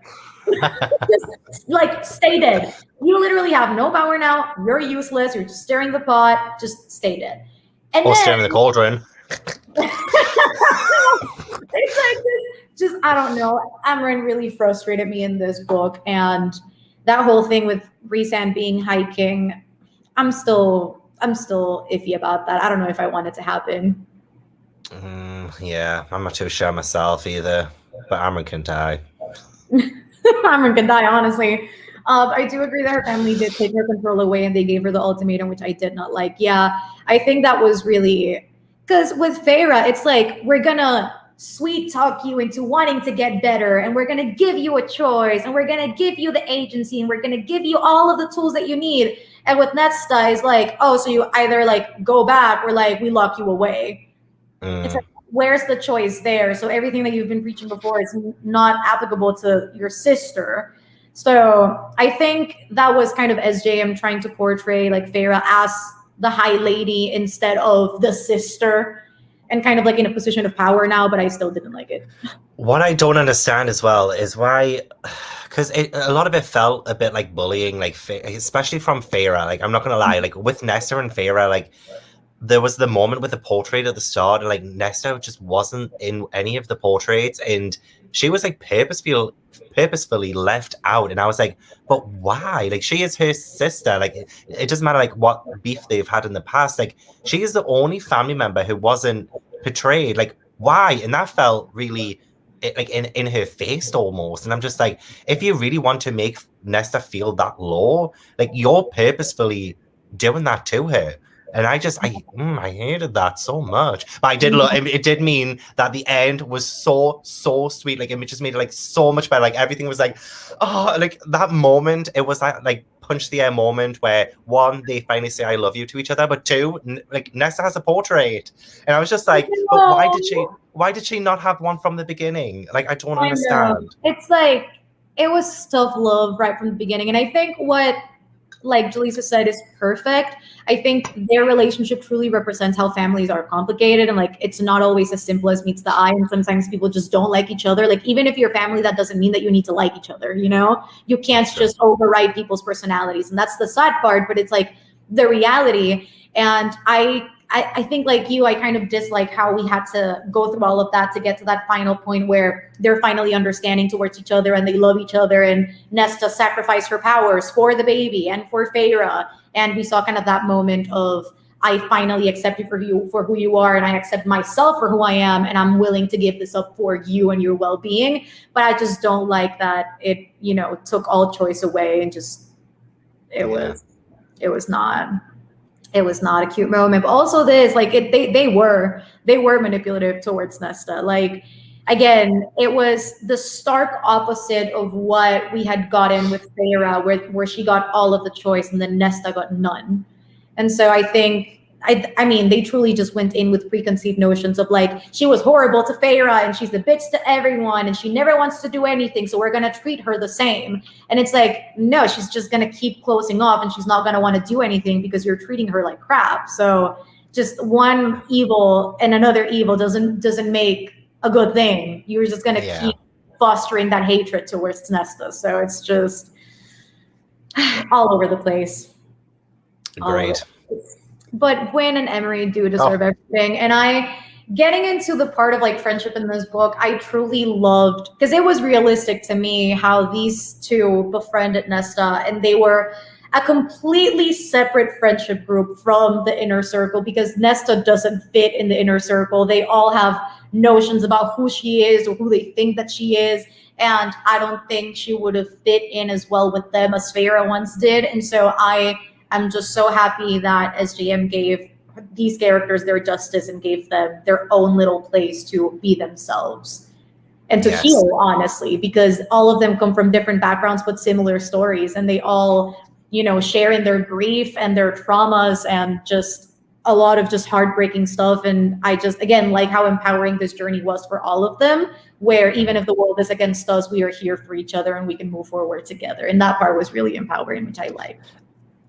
Just, stay dead. You literally have no power now. You're useless. You're just stirring the pot. Just stay dead. And or stirring the cauldron. It's like just I don't know. Amren really frustrated me in this book, and that whole thing with Rhysand being High King, I'm still iffy about that. I don't know if I want it to happen. Yeah, I'm not too sure myself either. But Amren can die. Amren can die, honestly. I do agree that her family did take her control away, and they gave her the ultimatum, which I did not like. Yeah, I think that was really because with Feyre, it's like we're gonna sweet talk you into wanting to get better, and we're going to give you a choice, and we're going to give you the agency, and we're going to give you all of the tools that you need. And with Nesta is like, oh, so you either go back or we lock you away. It's like, where's the choice there? So everything that you've been preaching before is not applicable to your sister. So I think that was kind of SJM trying to portray Feyre as the high lady instead of the sister, and kind of in a position of power now, but I still didn't like it. What I don't understand as well is why, because a lot of it felt a bit like bullying, especially from Feyre. I'm not gonna lie, with Nesta and Feyre, there was the moment with the portrait at the start, and Nesta just wasn't in any of the portraits, and she was purposefully left out, and I was like, but why? She is her sister. It doesn't matter what beef they've had in the past. She is the only family member who wasn't portrayed. Why? And that felt really in her face almost. And I'm just like, if you really want to make Nesta feel that low, you're purposefully doing that to her. And I hated that so much. But I did it did mean that the end was so sweet. It just made it so much better. Everything was that moment. It was that punch the air moment where one, they finally say I love you to each other, but two, Nesta has a portrait. And I was just like, but why did she not have one from the beginning? I don't understand. It's it was tough love right from the beginning. And I think what Jaleesa said is perfect. I think their relationship truly represents how families are complicated, and it's not always as simple as meets the eye, and sometimes people just don't like each other. Even if you're family, that doesn't mean that you need to like each other, you can't just override people's personalities, and that's the sad part, but it's the reality. And I think you, I kind of dislike how we had to go through all of that to get to that final point where they're finally understanding towards each other and they love each other, and Nesta sacrificed her powers for the baby and for Feyre. And we saw kind of that moment of, I finally accept you for who you are, and I accept myself for who I am, and I'm willing to give this up for you and your well-being. But I just don't like that it, took all choice away, and just it was not a cute moment. But also this, they were manipulative towards Nesta. Again, it was the stark opposite of what we had gotten with Feyre, where she got all of the choice and then Nesta got none. And so I think, I mean, they truly just went in with preconceived notions of she was horrible to Feyre and she's the bitch to everyone and she never wants to do anything, so we're going to treat her the same. And it's no, she's just going to keep closing off and she's not going to want to do anything because you're treating her like crap. So just one evil and another evil doesn't make a good thing. You're just going to keep fostering that hatred towards Nesta. So it's just all over the place. Great. But Gwen and Emery do deserve everything. And getting into the part of friendship in this book, I truly loved, because it was realistic to me how these two befriended Nesta, and they were a completely separate friendship group from the inner circle, because Nesta doesn't fit in the inner circle. They all have notions about who she is or who they think that she is. And I don't think she would have fit in as well with them as Feyre once did. And so I'm just so happy that SJM gave these characters their justice and gave them their own little place to be themselves and to heal, honestly, because all of them come from different backgrounds but similar stories, and they all, share in their grief and their traumas, and just a lot of just heartbreaking stuff. And I just, again, like how empowering this journey was for all of them, where even if the world is against us, we are here for each other and we can move forward together. And that part was really empowering, which I liked.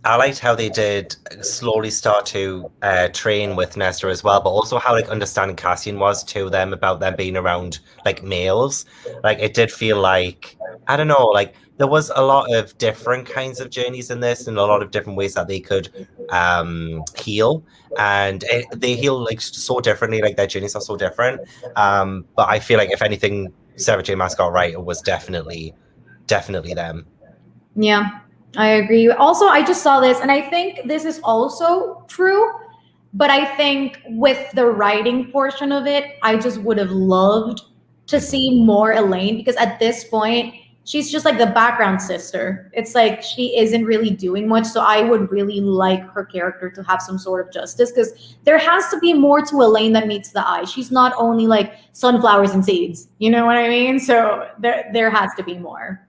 I liked how they did slowly start to train with Nesta as well, but also how like understanding Cassian was to them about them being around like males. Like it did feel like, I don't know, like there was a lot of different kinds of journeys in this and a lot of different ways that they could heal, and they heal like so differently, like their journeys are so different. But I feel like if anything Sarah J Maas got right, it was definitely them. Yeah, I agree. Also, I just saw this, and I think this is also true, but I think with the writing portion of it, I just would have loved to see more Elain, because at this point, she's just like the background sister. It's like she isn't really doing much. So I would really like her character to have some sort of justice, because there has to be more to Elain than meets the eye. She's not only like sunflowers and seeds. You know what I mean? So there has to be more.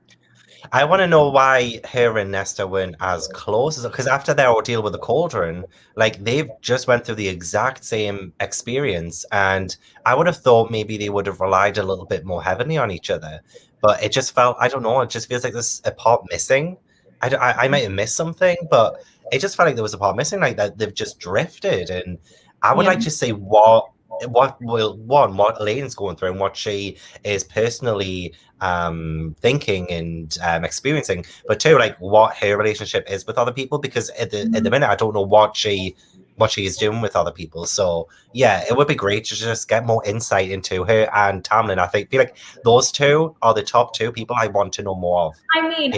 I want to know why her and Nesta weren't as close, because after their ordeal with the cauldron, like they've just went through the exact same experience, and I would have thought maybe they would have relied a little bit more heavily on each other. But it just felt, I don't know, it just feels like there's a part missing. I might have missed something, but it just felt like there was a part missing, like that they've just drifted. And I would like to see what Elain's going through and what she is personally thinking and experiencing, but two, like what her relationship is with other people, because at the minute I don't know what she is doing with other people. So yeah, it would be great to just get more insight into her and Tamlin. I feel like those two are the top two people I want to know more of. I mean,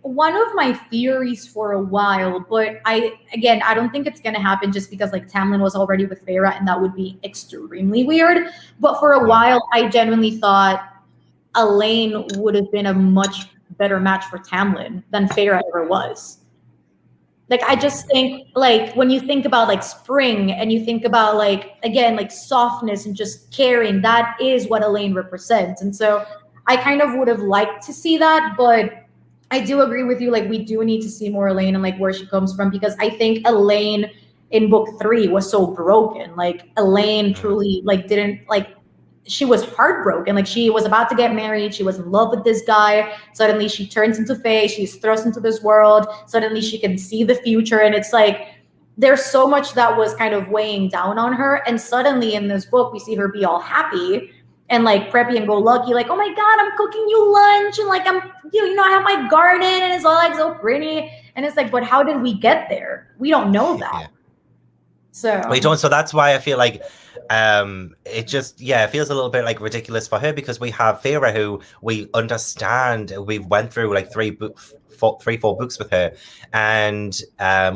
one of my theories for a while, but I don't think it's gonna happen, just because like Tamlin was already with Feyre, and that would be extremely weird. But for a while, I genuinely thought Elain would have been a much better match for Tamlin than Feyre ever was. Like, I just think, like, when you think about like spring and you think about like, again, like softness and just caring, that is what Elain represents. And so I kind of would have liked to see that, but I do agree with you. Like, we do need to see more Elain and like where she comes from, because I think Elain in book 3 was so broken. Like, Elain truly like didn't like, she was heartbroken. Like, she was about to get married. She was in love with this guy. Suddenly she turns into Faye. She's thrust into this world. Suddenly she can see the future. And it's like, there's so much that was kind of weighing down on her. And suddenly in this book, we see her be all happy and like preppy and go lucky. Like, oh my God, I'm cooking you lunch. And like, I have my garden and it's all like so pretty. And it's like, but how did we get there? We don't know that. Yeah. So we don't. So that's why I feel like it just, it feels a little bit like ridiculous for her, because we have Feyre, who we understand. We went through like 4 books with her, and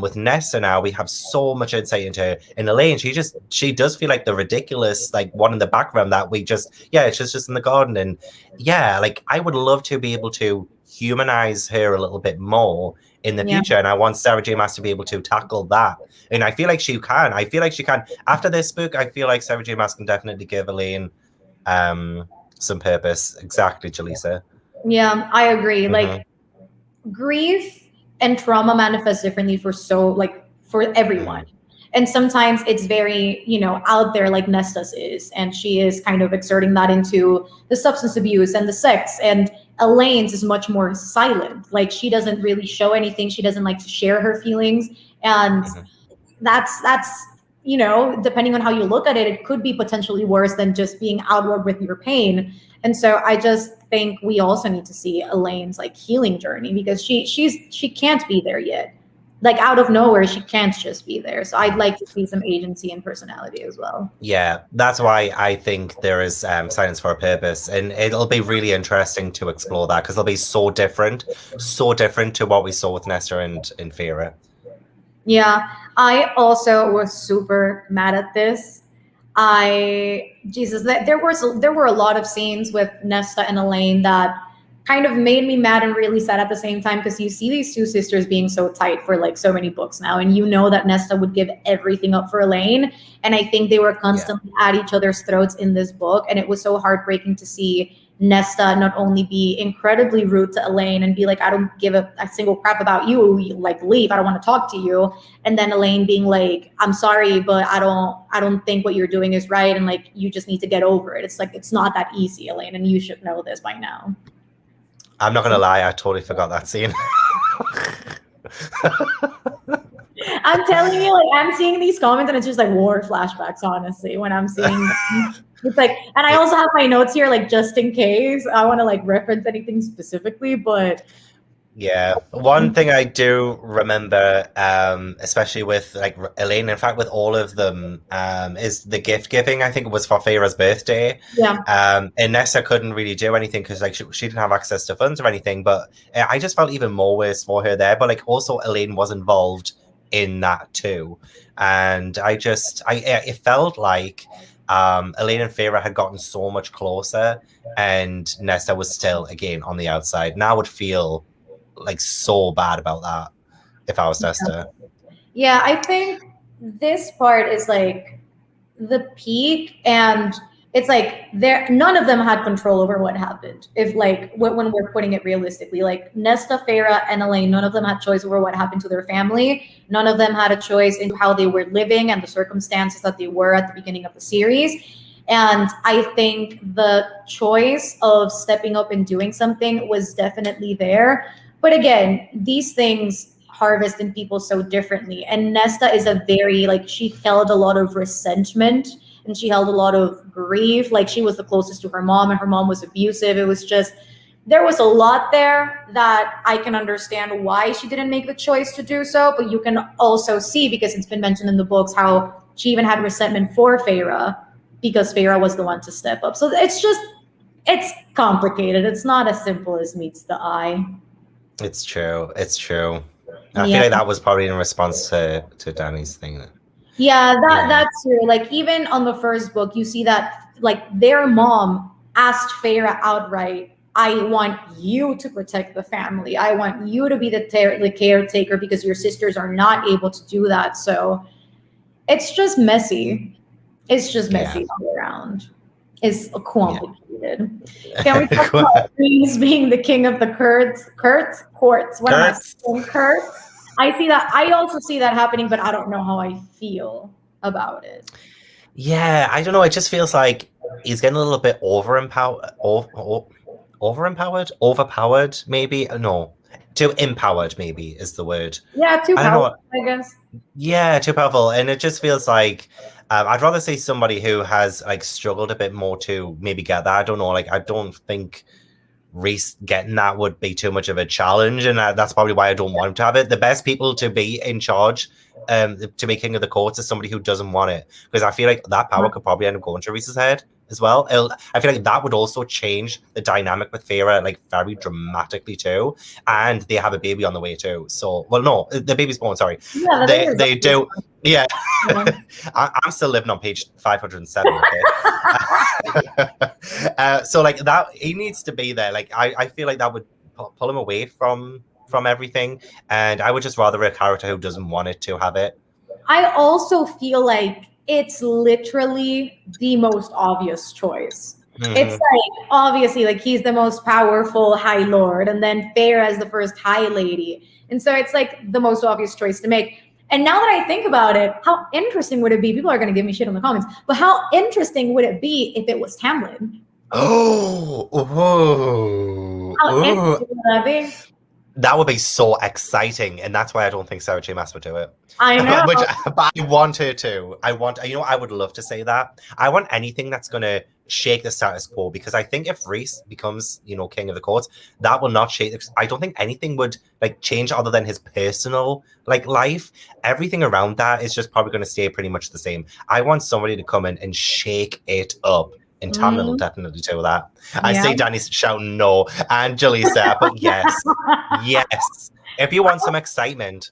with Nesta now we have so much insight into her. And Elain, she does feel like the ridiculous like one in the background that we just it's just in the garden. And like I would love to be able to humanize her a little bit more in the future, and I want Sarah J Maas to be able to tackle that. And I feel like she can. After this book, I feel like Sarah J Maas can definitely give Elain some purpose. Exactly, Jaleesa. Yeah, I agree. Like, grief and trauma manifest differently for everyone. And sometimes it's very, out there, like Nesta's is, and she is kind of exerting that into the substance abuse and the sex. And Elain's is much more silent. Like, she doesn't really show anything. She doesn't like to share her feelings. And that's depending on how you look at it, it could be potentially worse than just being outward with your pain. And so I just think we also need to see Elain's like healing journey, because she can't be there yet. Like, out of nowhere, she can't just be there. So I'd like to see some agency and personality as well. Yeah, that's why I think there is Silence for a Purpose. And it'll be really interesting to explore that, because it'll be so different to what we saw with Nesta and Feyre. Yeah, I also was super mad at this. There were a lot of scenes with Nesta and Elain that kind of made me mad and really sad at the same time, because you see these two sisters being so tight for like so many books now, and that Nesta would give everything up for Elain, and I think they were constantly at each other's throats in this book, and it was so heartbreaking to see Nesta not only be incredibly rude to Elain and be like, I don't give a single crap about you, like leave, I don't want to talk to you. And then Elain being like, I'm sorry, but I don't think what you're doing is right, and like you just need to get over it. It's like, it's not that easy, Elain, and you should know this by now. I'm not gonna lie, I totally forgot that scene. I'm telling you, like, I'm seeing these comments and it's just like war flashbacks, honestly, when I'm seeing it's like, and I also have my notes here, like, just in case I want to like reference anything specifically, but yeah, one thing I do remember, especially with like Elain, in fact, with all of them, is the gift giving. I think it was for Feyre's birthday. yeah. And Nesta couldn't really do anything because like she didn't have access to funds or anything. But I just felt even more worse for her there. But like also Elain was involved in that too, and it felt like Elain and Feyre had gotten so much closer, and Nesta was still again on the outside. And I would feel like so bad about that if I was Nesta. Yeah, I think this part is like the peak, and it's like none of them had control over what happened. If like when we're putting it realistically, like Nesta, Feyre, and Elain, none of them had choice over what happened to their family. None of them had a choice in how they were living and the circumstances that they were at the beginning of the series. And I think the choice of stepping up and doing something was definitely there. But again, these things harvest in people so differently. And Nesta is a very, like, she held a lot of resentment and she held a lot of grief. Like, she was the closest to her mom and her mom was abusive. It was just, there was a lot there that I can understand why she didn't make the choice to do so. But you can also see, because it's been mentioned in the books, how she even had resentment for Feyre because Feyre was the one to step up. So it's complicated. It's not as simple as meets the eye. It's true. I feel like that was probably in response to Dany's thing. Yeah, that's true. Like, even on the first book, you see that like their mom asked Feyre outright, I want you to protect the family. I want you to be the caretaker because your sisters are not able to do that. So it's just messy. It's just messy all around. It's complicated. Can we talk about Rhys being the king of the courts? What am I saying? Courts? I see that. I also see that happening, but I don't know how I feel about it. Yeah, I don't know. It just feels like he's getting a little bit overpowered, maybe. No, too empowered, maybe is the word. Yeah, too powerful, I guess. Yeah, too powerful, and it just feels like I'd rather see somebody who has like struggled a bit more to maybe get that. I don't know. Like, I don't think Rhys getting that would be too much of a challenge, and that's probably why I don't want him to have it. The best people to be in charge, to be king of the courts, is somebody who doesn't want it, because I feel like that power could probably end up going to Rhys's head as well. I feel like that would also change the dynamic with Feyre like very dramatically too, and they have a baby on the way too. So, well, no, the baby's born. Sorry, yeah, they do. Yeah, I'm still living on page 507. Okay, so like that, he needs to be there. Like I feel like that would pull him away from everything, and I would just rather a character who doesn't want it to have it. I also feel like it's literally the most obvious choice. Mm-hmm. It's like, obviously, like, he's the most powerful High Lord, and then Feyre as the first High Lady. And so it's like the most obvious choice to make. And now that I think about it, how interesting would it be? People are going to give me shit in the comments, but how interesting would it be if it was Tamlin? How interesting would that be? That would be so exciting, and that's why I don't think Sarah J Maas would do it. I know. But I want her to. I would love to say that. I want anything that's going to shake the status quo, because I think if Rhys becomes, king of the courts, that will not shake. I don't think anything would like change other than his personal like life. Everything around that is just probably going to stay pretty much the same. I want somebody to come in and shake it up. And Tamlin will definitely do that. I see Dany's shouting no, and Jalisa, but yes. If you want some excitement.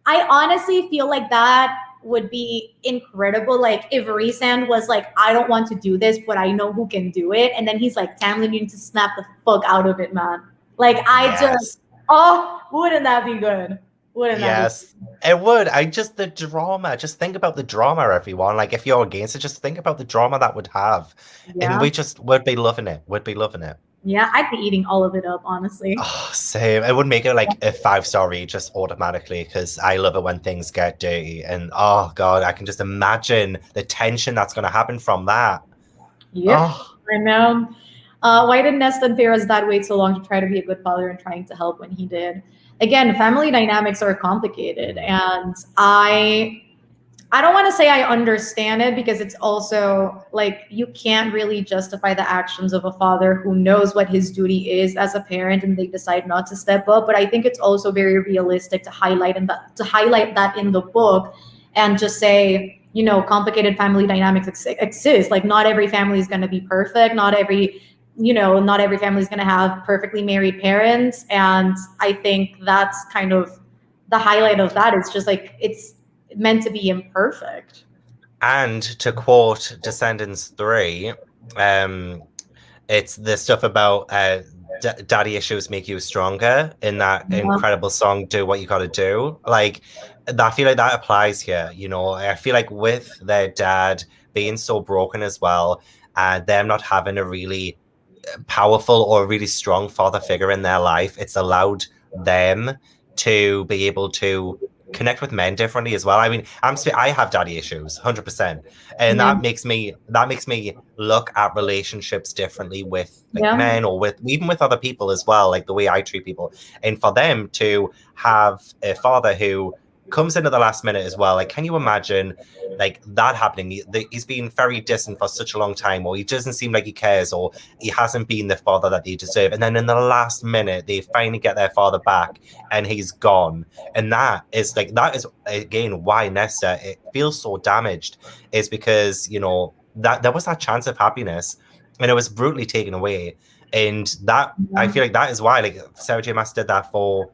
I honestly feel like that would be incredible. Like, if Rhysand was like, I don't want to do this, but I know who can do it. And then he's like, Tamlin, you need to snap the fuck out of it, man. Like, wouldn't that be good? Yes, it would. The drama. Just think about the drama, everyone. Like, if you're against it, just think about the drama that would have. Yeah. And would be loving it. Yeah, I'd be eating all of it up, honestly. Oh, same. It would make it like a 5-star read just automatically because I love it when things get dirty. And oh god, I can just imagine the tension that's going to happen from that. Yep, I know. Why did Nesta and Feyre's dad wait so long to try to be a good father and trying to help when he did? Again, family dynamics are complicated, and I don't want to say I understand it because it's also like you can't really justify the actions of a father who knows what his duty is as a parent and they decide not to step up. But I think it's also very realistic to highlight that in the book and just say, you know, complicated family dynamics exist. Like not every family is going to be perfect. Not every family is going to have perfectly married parents. And I think that's kind of the highlight of that. It's just like it's meant to be imperfect. And to quote Descendants 3, it's the stuff about daddy issues make you stronger in that incredible song, Do What You Gotta Do. Like, I feel like that applies here. You know, I feel like with their dad being so broken as well, them not having a really powerful or really strong father figure in their life, it's allowed them to be able to connect with men differently as well. I mean, I have daddy issues, 100%, and that makes me look at relationships differently with men or with even with other people as well, like the way I treat people. And for them to have a father who comes in at the last minute as well, like, can you imagine like that happening? He's been very distant for such a long time, or he doesn't seem like he cares, or he hasn't been the father that they deserve, and then in the last minute they finally get their father back and he's gone. And that is again why Nesta, it feels so damaged, is because, you know, that there was that chance of happiness and it was brutally taken away. And that I feel like that is why like Sarah J Maas did that for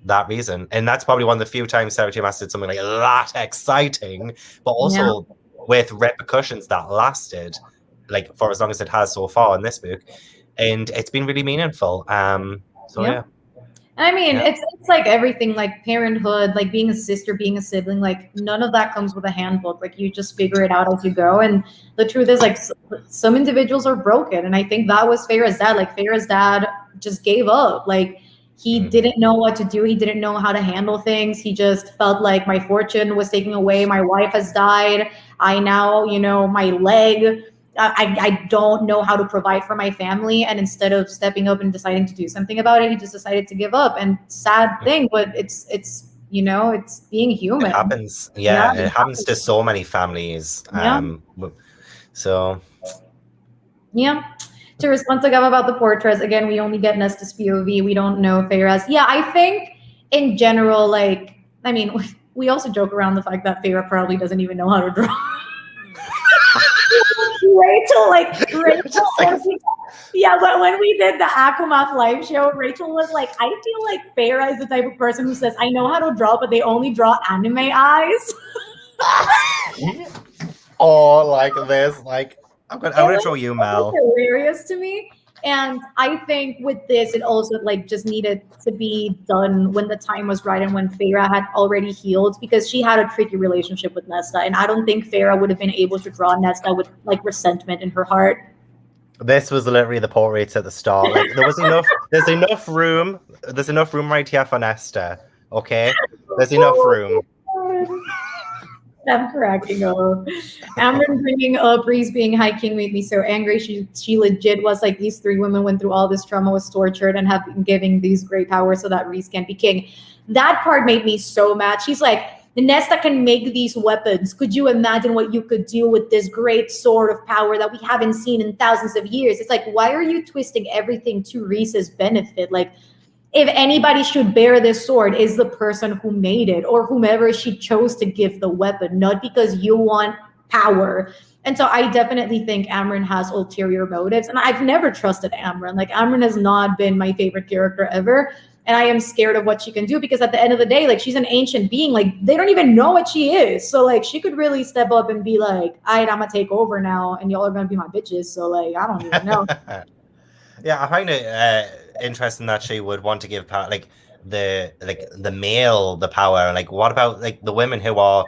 that reason. And that's probably one of the few times Sarah J Maas did something like that exciting, but also with repercussions that lasted like for as long as it has so far in this book. And it's been really meaningful. I mean, it's like everything, like parenthood, like being a sister, being a sibling, like none of that comes with a handbook. Like you just figure it out as you go. And the truth is, like some individuals are broken, and I think that was Feyre's dad. Like Feyre's dad just gave up. Like he didn't know what to do. He didn't know how to handle things. He just felt like my fortune was taken away. My wife has died. I now, you know, my leg. I don't know how to provide for my family. And instead of stepping up and deciding to do something about it, he just decided to give up. And sad thing, but it's you know, it's being human. It happens. Yeah, it happens to so many families. So yeah. To respond to Gav about the portraits, again, we only get Nesta's POV. We don't know Feyre's. Yeah, I think in general, like, I mean, we also joke around the fact that Feyre probably doesn't even know how to draw. Rachel, yeah, but when we did the ACOSF live show, Rachel was like, I feel like Feyre is the type of person who says, I know how to draw, but they only draw anime eyes. Oh, like this, like I want to show you, Mel. Hilarious to me. And I think with this, it also like just needed to be done when the time was right and when Feyre had already healed, because she had a tricky relationship with Nesta. And I don't think Feyre would have been able to draw Nesta with like resentment in her heart. This was literally the portraits at the start. Like there was enough, there's enough room right here for Nesta. Okay? There's enough room. I'm cracking up. Amren bringing up Rhys being High King made me so angry. She legit was like, these three women went through all this trauma, was tortured, and have been giving these great powers so that Rhys can be king. That part made me so mad. She's like, Nesta can make these weapons. Could you imagine what you could do with this great sword of power that we haven't seen in thousands of years? It's like, why are you twisting everything to Rhys's benefit? Like, if anybody should bear this sword, is the person who made it or whomever she chose to give the weapon, not because you want power. And so I definitely think Amren has ulterior motives. And I've never trusted Amren. Like, Amren has not been my favorite character ever. And I am scared of what she can do, because at the end of the day, like, she's an ancient being. Like, they don't even know what she is. So, like, she could really step up and be like, all right, I'm going to take over now, and y'all are going to be my bitches. So, like, I don't even know. Yeah, I find it interesting that she would want to give power, like the male the power. Like, what about like the women who are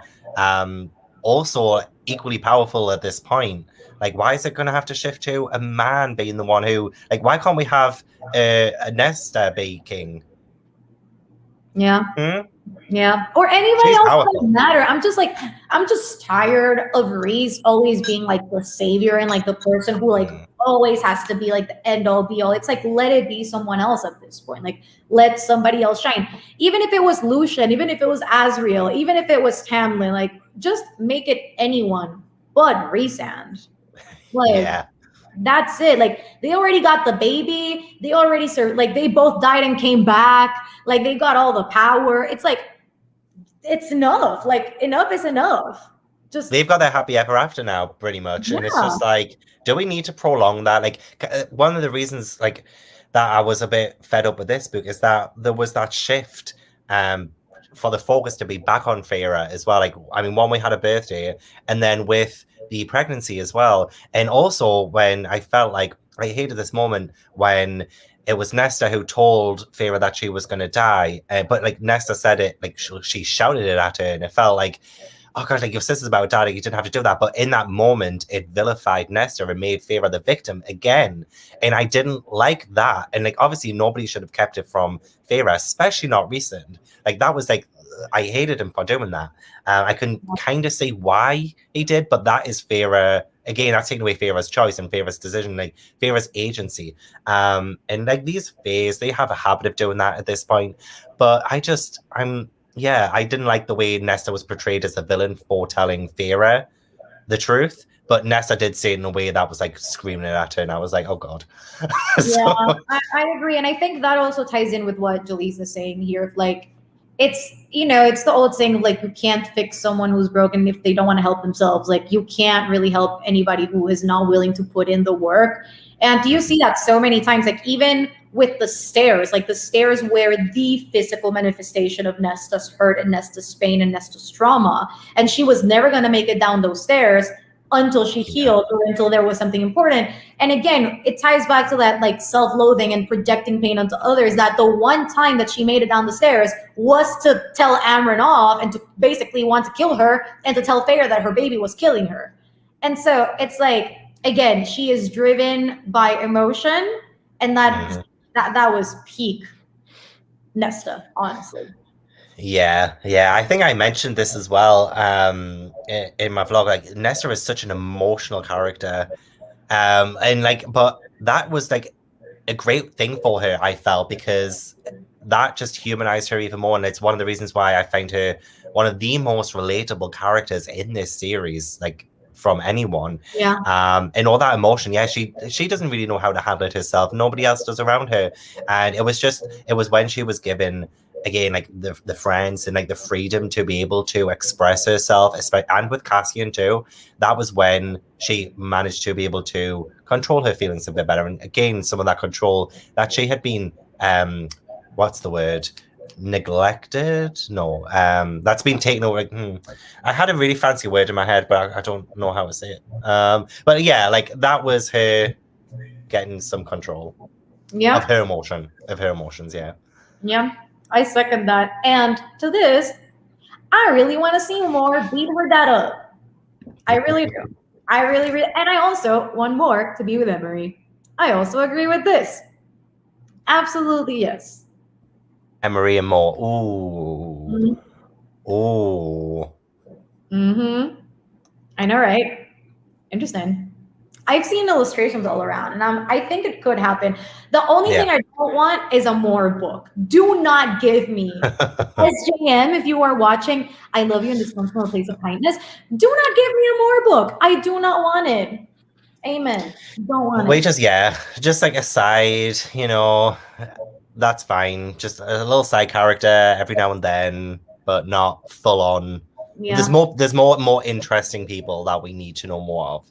also equally powerful at this point. Like, why is it going to have to shift to a man being the one who, like, why can't we have a Nesta be king? Yeah. Hmm? Yeah. Or anybody She's else powerful. doesn't matter. I'm just tired of Rhys always being like the savior and like the person who like always has to be like the end all be all. It's like, let it be someone else at this point. Like, let somebody else shine. Even if it was Lucian, even if it was Azriel, even if it was Tamlin, like, just make it anyone but Rhysand. Like, Yeah. that's it. Like, they already got the baby. They already served. Like, they both died and came back. Like, they got all the power. It's like, it's enough. Like, enough is enough. Just, They've got their happy ever after now, pretty much. And it's yeah. just like, do we need to prolong that? Like, one of the reasons, like, that I was a bit fed up with this book is that there was that shift for the focus to be back on Feyre as well. Like, I mean, one, we had a birthday, and then with the pregnancy as well. And also when I felt like I hated this moment when it was Nesta who told Feyre that she was going to die. But like Nesta said it, like she shouted it at her, and it felt like, oh gosh, like your sister's about to die, you didn't have to do that. But in that moment, it vilified Nesta and made Feyre the victim again. And I didn't like that. And like, obviously nobody should have kept it from Feyre, especially not Rhysand. Like, that was like, I hated him for doing that. I can kind of see why he did, but that is Feyre. Again, that's taking away Feyre's choice and Feyre's decision, like Feyre's agency. And like these Fays, they have a habit of doing that at this point. But I didn't like the way Nesta was portrayed as a villain for telling Feyre the truth. But Nesta did say it in a way that was like screaming it at her, and I was like, oh god. Yeah, I agree. And I think that also ties in with what Jaleesa is saying here. Like, it's, it's the old saying of like, you can't fix someone who's broken if they don't want to help themselves. Like, you can't really help anybody who is not willing to put in the work. And you see that so many times, like even with the stairs, like the stairs were the physical manifestation of Nesta's hurt and Nesta's pain and Nesta's trauma. And she was never going to make it down those stairs until she healed or until there was something important. And again, it ties back to that like self-loathing and projecting pain onto others, that the one time that she made it down the stairs was to tell Amren off and to basically want to kill her and to tell Feyre that her baby was killing her. And so it's like, again, she is driven by emotion, and that was peak Nesta, honestly. Yeah. I think I mentioned this as well in my vlog. Like, Nesta is such an emotional character, and like, but that was like a great thing for her, I felt, because that just humanized her even more, and it's one of the reasons why I find her one of the most relatable characters in this series, like from anyone. Yeah. And all that emotion, she doesn't really know how to handle it herself. Nobody else does around her, and it was when she was given, again, like the friends and like the freedom to be able to express herself, and with Cassian too, that was when she managed to be able to control her feelings a bit better. And again, some of that control that she had been, what's the word? Neglected? No, that's been taken over. I had a really fancy word in my head, but I don't know how to say it. But yeah, like that was her getting some control of her emotions. Yeah, I second that. And to this, I really want to see more beat her that up. I really do. I really, and I also want more to be with Emery. I also agree with this. Absolutely, yes. Emery and more. Ooh. Ooh. I know, right? Interesting. I've seen illustrations all around, and I think it could happen. The only thing I don't want is a more book. Do not give me SJM, if you are watching. I love you in this comes from a place of kindness. Do not give me a more book. I do not want it. Amen. Don't want it. Just like a side, that's fine. Just a little side character every now and then, but not full on. Yeah. There's more interesting people that we need to know more of.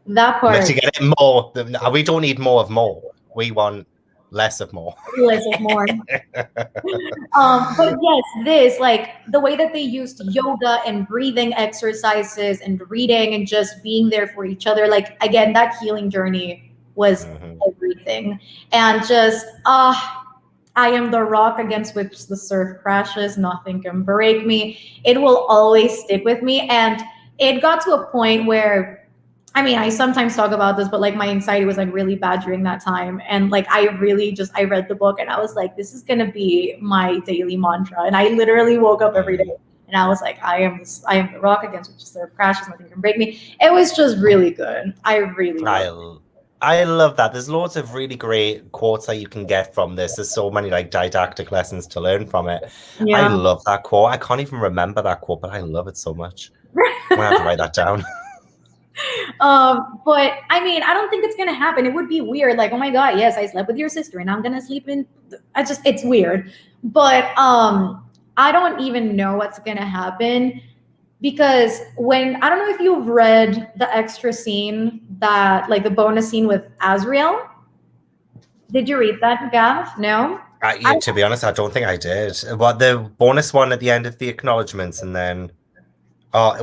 That part. To get it more, we don't need more of more. We want less of more. Less of more. But yes, this, like the way that they used yoga and breathing exercises and reading and just being there for each other. Like, again, that healing journey was everything. And just, I am the rock against which the surf crashes. Nothing can break me. It will always stick with me. And it got to a point where, I mean, I sometimes talk about this, but like my anxiety was like really bad during that time. And like I read the book and I was like, this is gonna be my daily mantra. And I literally woke up every day and I was like, I am the rock against which there crashes, nothing can break me. It was just really good. I love that. There's loads of really great quotes that you can get from this. There's so many like didactic lessons to learn from it. Yeah. I love that quote. I can't even remember that quote, but I love it so mumuch. I'm gonna have to write that down. But I mean, I don't think it's gonna happen. It would be weird. Like, oh my god, yes, I slept with your sister, and I'm gonna sleep in. It's weird. But I don't even know what's gonna happen. Because I don't know if you've read the extra scene like the bonus scene with Azriel. Did you read that, Gav? No? To be honest, I don't think I did. But the bonus one at the end of the acknowledgements, and then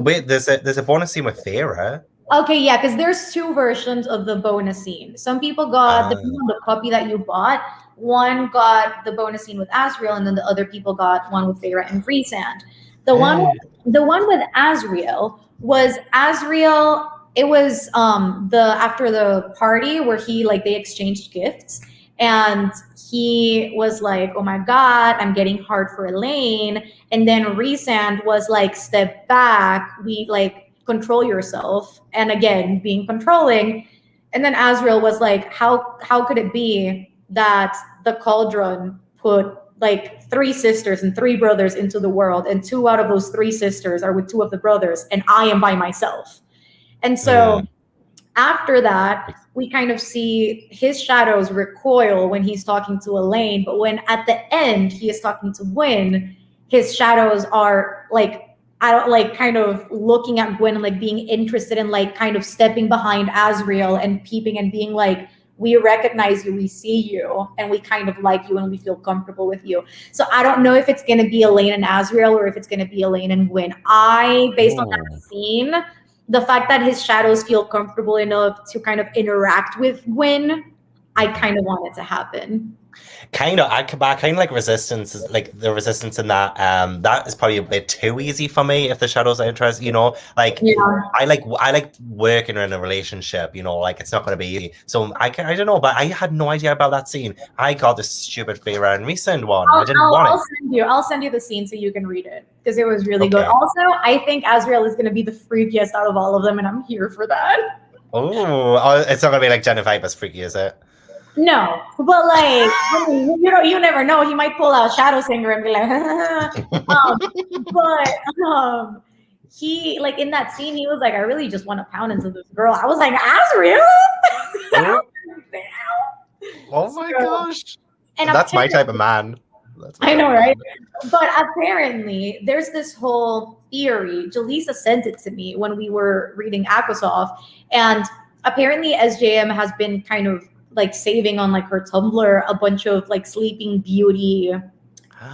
wait, there's a bonus scene with Feyre. Okay, yeah, because there's two versions of the bonus scene. Some people got depending on the copy that you bought. One got the bonus scene with Azriel, and then the other people got one with Feyre and Rhysand. The one with Azriel was Azriel. It was after the party where they exchanged gifts, and he was like, "Oh my god, I'm getting hard for Elain." And then Rhysand was like, "Step back. We control yourself." And again, being controlling. And then Azriel was like, "How could it be that the cauldron put 3 sisters and 3 brothers into the world, and 2 out of those 3 sisters are with 2 of the brothers, and I am by myself?" And so after that, we kind of see his shadows recoil when he's talking to Elain, but when at the end he is talking to Gwen, his shadows are kind of looking at Gwen and being interested in kind of stepping behind Azriel and peeping and being like, "We recognize you, we see you, and we kind of like you, and we feel comfortable with you." So I don't know if it's going to be Elain and Azriel or if it's going to be Elain and Gwen. Based on that scene, the fact that his shadows feel comfortable enough to kind of interact with Gwen, I kind of want it to happen. Kind of, I kind of like Resistance, the Resistance in that. That is probably a bit too easy for me if the shadows are interested. I like working in a relationship. It's not going to be easy. So I don't know, but I had no idea about that scene. I got the stupid Feyre and Rhysand one. I didn't want it. I'll send you the scene so you can read it because it was really good. Also, I think Azriel is going to be the freakiest out of all of them, and I'm here for that. Oh, it's not going to be like Jenna Viper's freaky, is it? No, but you never know. He might pull out Shadow Singer and be like, but he in that scene, he was like, "I really just want to pound into this girl." I was like, "Azriel?" Oh my gosh! And that's my type of man. I know, right? But apparently, there's this whole theory. Jaleesa sent it to me when we were reading ACOSF, and apparently, SJM has been kind of saving on her Tumblr a bunch of Sleeping Beauty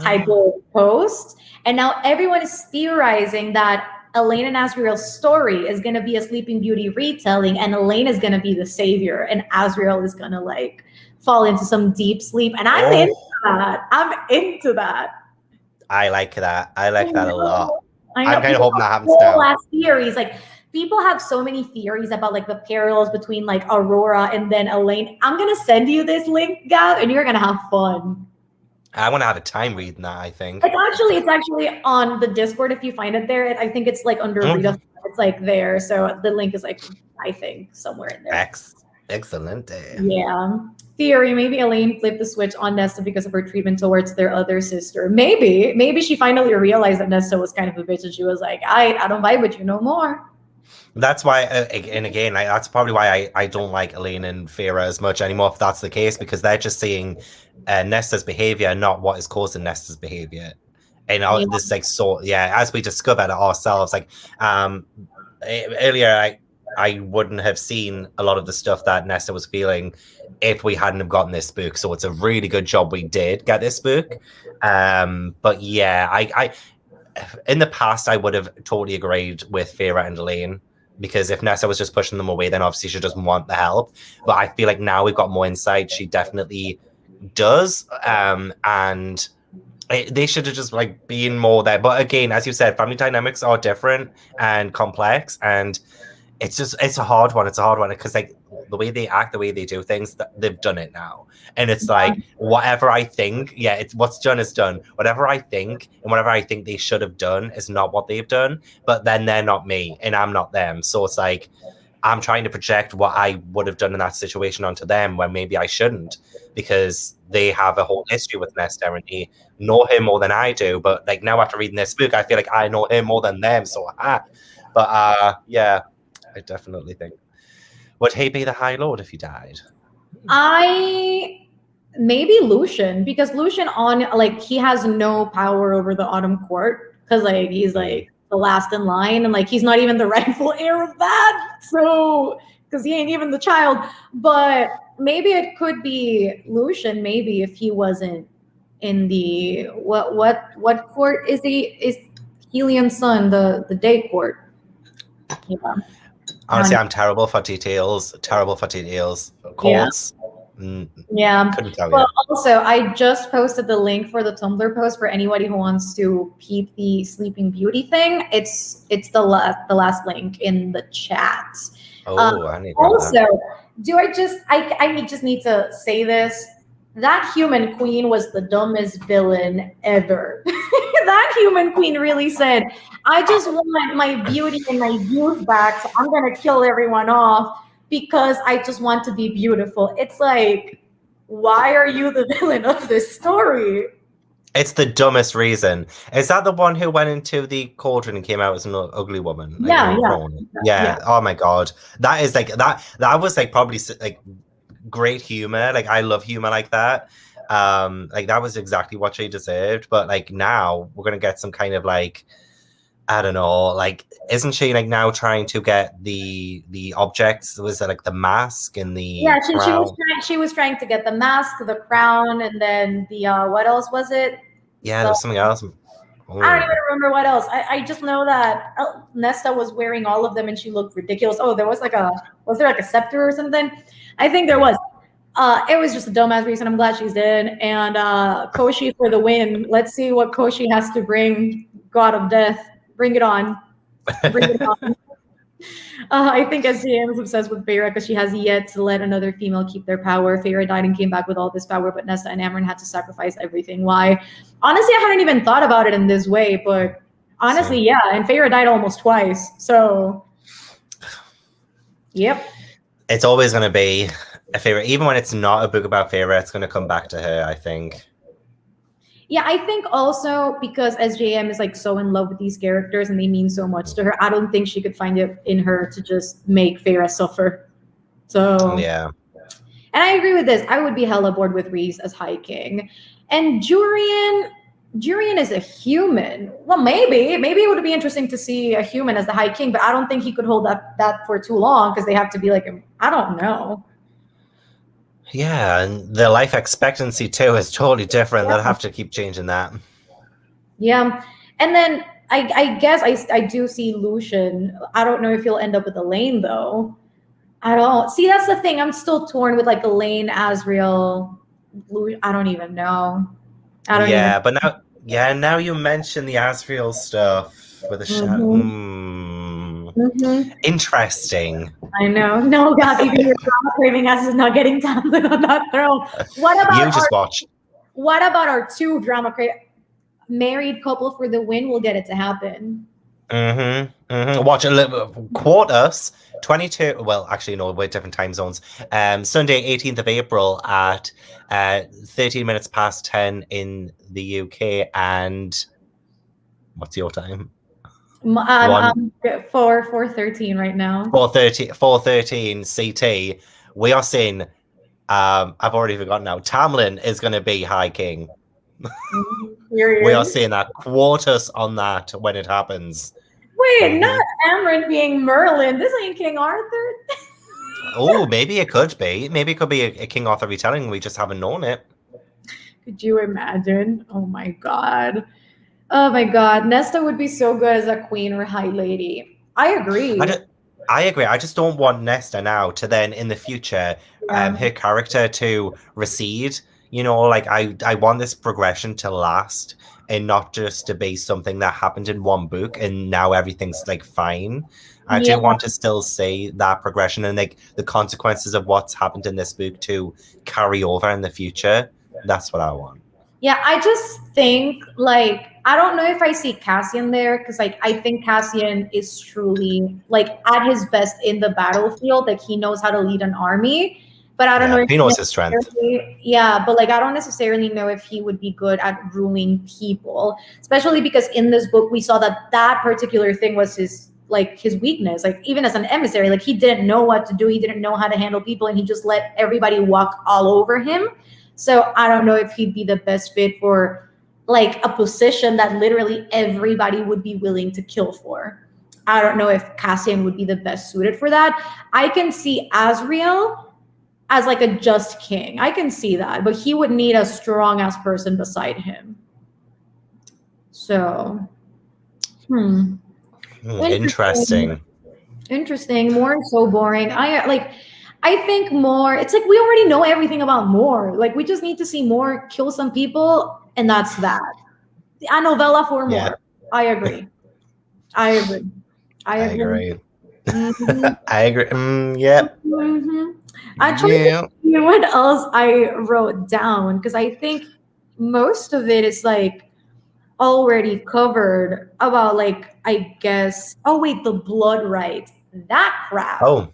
type of posts, and now everyone is theorizing that Elain and Azriel's story is going to be a Sleeping Beauty retelling, and Elain is going to be the savior, and Azriel is going to fall into some deep sleep, and I'm into that. I like that. I like that a lot. I'm kind of hoping that happens now. Last theories, people have so many theories about the parallels between Aurora and then Elain. I'm gonna send you this link, Gav, and you're gonna have fun. I want to have a time reading that. I think it's actually on the Discord if you find it there. I think it's under Rita. It's there, so the link is I think somewhere in there. Excellent. Yeah. Theory, maybe Elain flipped the switch on Nesta because of her treatment towards their other sister. Maybe she finally realized that Nesta was kind of a bitch and she was like, I don't vibe with you no more. That's why, and again, that's probably why I don't like Elain and Feyre as much anymore, if that's the case, because they're just seeing Nesta's behavior, not what is causing Nesta's behavior. And this as we discovered ourselves, earlier, I wouldn't have seen a lot of the stuff that Nesta was feeling if we hadn't have gotten this book. So it's a really good job we did get this book. But yeah, I in the past, I would have totally agreed with Feyre and Elain, because if Nesta was just pushing them away, then obviously she doesn't want the help. But I feel like now we've got more insight. She definitely does. And They should have just like been more there. But again, as you said, family dynamics are different and complex, and it's a hard one. It's a hard one because like the way they act, the way they do things, they've done it now, and it's like whatever I think, yeah, it's what's done is done. Whatever I think and whatever I think they should have done is not what they've done. But then they're not me, and I'm not them. So it's like I'm trying to project what I would have done in that situation onto them when maybe I shouldn't, because they have a whole history with Nesta and they know him more than I do. But like now after reading this book, I feel like I know him more than them. So yeah, I definitely think. Would he be the High Lord if he died? Maybe Lucian, because Lucian he has no power over the Autumn Court because like he's like the last in line, and like he's not even the rightful heir of that. So because he ain't even the child. But maybe it could be Lucian. Maybe if he wasn't in the what court is he? Is Helium's son the day court? Yeah. Honestly, I'm terrible for details. Courts. Yeah. Couldn't tell well, you. Also, I just posted the link for the Tumblr post for anybody who wants to peep the Sleeping Beauty thing. It's the last link in the chat. I need also, I just need to say this. That human queen was the dumbest villain ever. That human queen really said, I just want my beauty and my youth back, so I'm going to kill everyone off because I just want to be beautiful. It's like, why are you the villain of this story? It's the dumbest reason. Is that the one who went into the cauldron and came out as an ugly woman? Like, yeah. Oh my God. That is like, that was like probably like great humor. Like I love humor like that. Like that was exactly what she deserved. But like now we're gonna get some kind of like, I don't know, like isn't she like now trying to get the objects? Was it like the mask and the she was trying to get the mask, the crown, and then the what else was it? Yeah, there was something else. I don't even remember what else. I just know that Nesta was wearing all of them and she looked ridiculous. Oh, was there like a scepter or something? I think there was. It was just a dumbass reason. I'm glad she's dead. And Koshi for the win. Let's see what Koshi has to bring. God of Death. Bring it on. Bring it on. I think SJM is obsessed with Feyre because she has yet to let another female keep their power. Feyre died and came back with all this power, but Nesta and Amren had to sacrifice everything. Why? Honestly, I hadn't even thought about it in this way, but honestly, yeah. And Feyre died almost twice. So, yep. It's always going to be a Feyre. Even when it's not a book about Feyre, it's going to come back to her, I think. Yeah, I think also because SJM is like so in love with these characters and they mean so much to her, I don't think she could find it in her to just make Feyre suffer. So yeah. And I agree with this. I would be hella bored with Rhys as High King. And Jurian is a human. Well, maybe it would be interesting to see a human as the High King, but I don't think he could hold that for too long because they have to be like, I don't know. Yeah, and the life expectancy too is totally different. Yeah. They'll have to keep changing that. Yeah, and then I guess I do see Lucian. I don't know if he'll end up with Elain though. I don't see. That's the thing. I'm still torn with like Elain, Asriel. I don't even know. But now you mention the Asriel stuff with the Interesting. I know. No, God, even your drama craving ass is not getting Tamlin on that throne. What about watch? What about our two drama married couple for the win? We'll get it to happen. Watch quote us 22. Well, actually, no, we're different time zones. Sunday, 18th of April at 13 minutes past 10 in the UK. And what's your time? 4:13 right now. 4:13 CT. We are seeing. I've already forgotten now. Tamlin is going to be High King. We are seeing that. Quote us on that when it happens. Wait, not Amren being Merlin. This ain't King Arthur. Oh, maybe it could be. Maybe it could be a King Arthur retelling. We just haven't known it. Could you imagine? Oh my God. Oh my God. Nesta would be so good as a queen or high lady. I agree. I agree. I just don't want Nesta now to then in the future her character to recede. you know, like I want this progression to last and not just to be something that happened in one book and now everything's like fine. I Yeah. do want to still see that progression and like the consequences of what's happened in this book to carry over in the future. That's what I want. Yeah, I just think like I don't know if I see Cassian there because like I think Cassian is truly like at his best in the battlefield. Like he knows how to lead an army, but I don't know if he knows his strength. Yeah, but like I don't necessarily know if he would be good at ruling people, especially because in this book we saw that particular thing was his weakness. Like even as an emissary, like he didn't know what to do, he didn't know how to handle people, and he just let everybody walk all over him. So I don't know if he'd be the best fit for like a position that literally everybody would be willing to kill for. I don't know if Cassian would be the best suited for that. I can see Azriel as like a just king. I can see that, but he would need a strong ass person beside him. So, Interesting. More so boring. I think more, it's like we already know everything about more. Like we just need to see more kill some people, and that's that. A novella for more. Yeah. I agree. I agree. Mm-hmm. I agree. Yeah. Mm-hmm. I tried to see what else I wrote down because I think most of it is like already covered about like I guess. Oh wait, the blood right. That crap. Oh.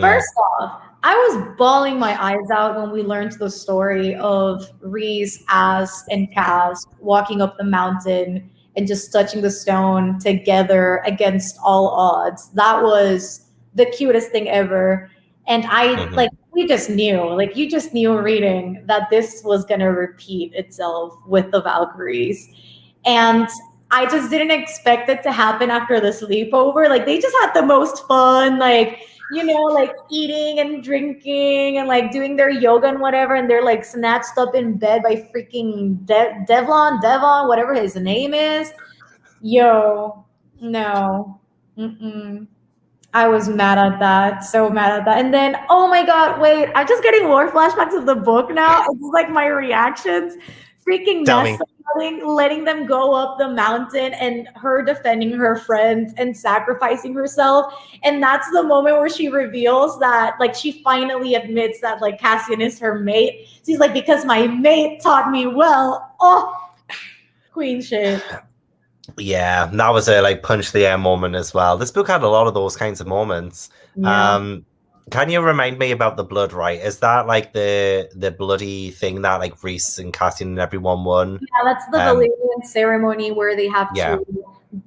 First off, I was bawling my eyes out when we learned the story of Rhys, As, and Cass walking up the mountain and just touching the stone together against all odds. That was the cutest thing ever. And like, we just knew, like, you just knew reading that this was going to repeat itself with the Valkyries. And I just didn't expect it to happen after the sleepover. Like, they just had the most fun, like, you know, like eating and drinking and like doing their yoga and whatever. And they're like snatched up in bed by freaking Devon, whatever his name is. Yo, no. I was mad at that. So mad at that. And then, oh my God, wait, I'm just getting more flashbacks of the book now. It's like my reactions. Freaking Nesta letting them go up the mountain and her defending her friends and sacrificing herself. And that's the moment where she reveals that, like, she finally admits that, like, Cassian is her mate. She's like, because my mate taught me well. Oh, queen shit. Yeah, that was a like punch the air moment as well. This book had a lot of those kinds of moments. Yeah. Can you remind me about the blood right? Is that like the bloody thing that like Rhys and Cassian and everyone won? Yeah, that's the Valyrian ceremony where they have to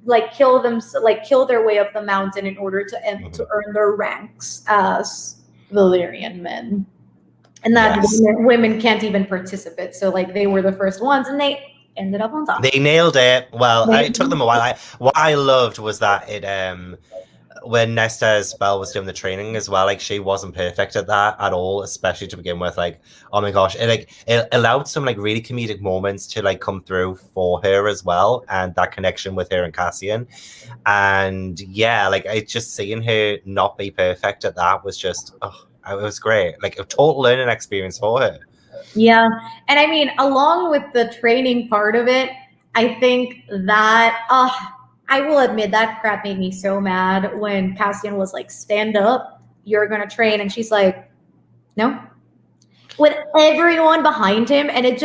like kill their way up the mountain in order to earn their ranks as Valyrian men. And that women can't even participate. So like they were the first ones and they ended up on top. They nailed it. Well, it took them a while. What I loved was that it when Nesta's spell was doing the training as well, like she wasn't perfect at that at all, especially to begin with. Like, oh my gosh, it allowed some like really comedic moments to like come through for her as well, and that connection with her and Cassian. And yeah, like I just seeing her not be perfect at that was just it was great. Like a total learning experience for her. Yeah. And I mean, along with the training part of it, I think that I will admit that crap made me so mad when Cassian was like, stand up, you're going to train. And she's like, no. With everyone behind him. And it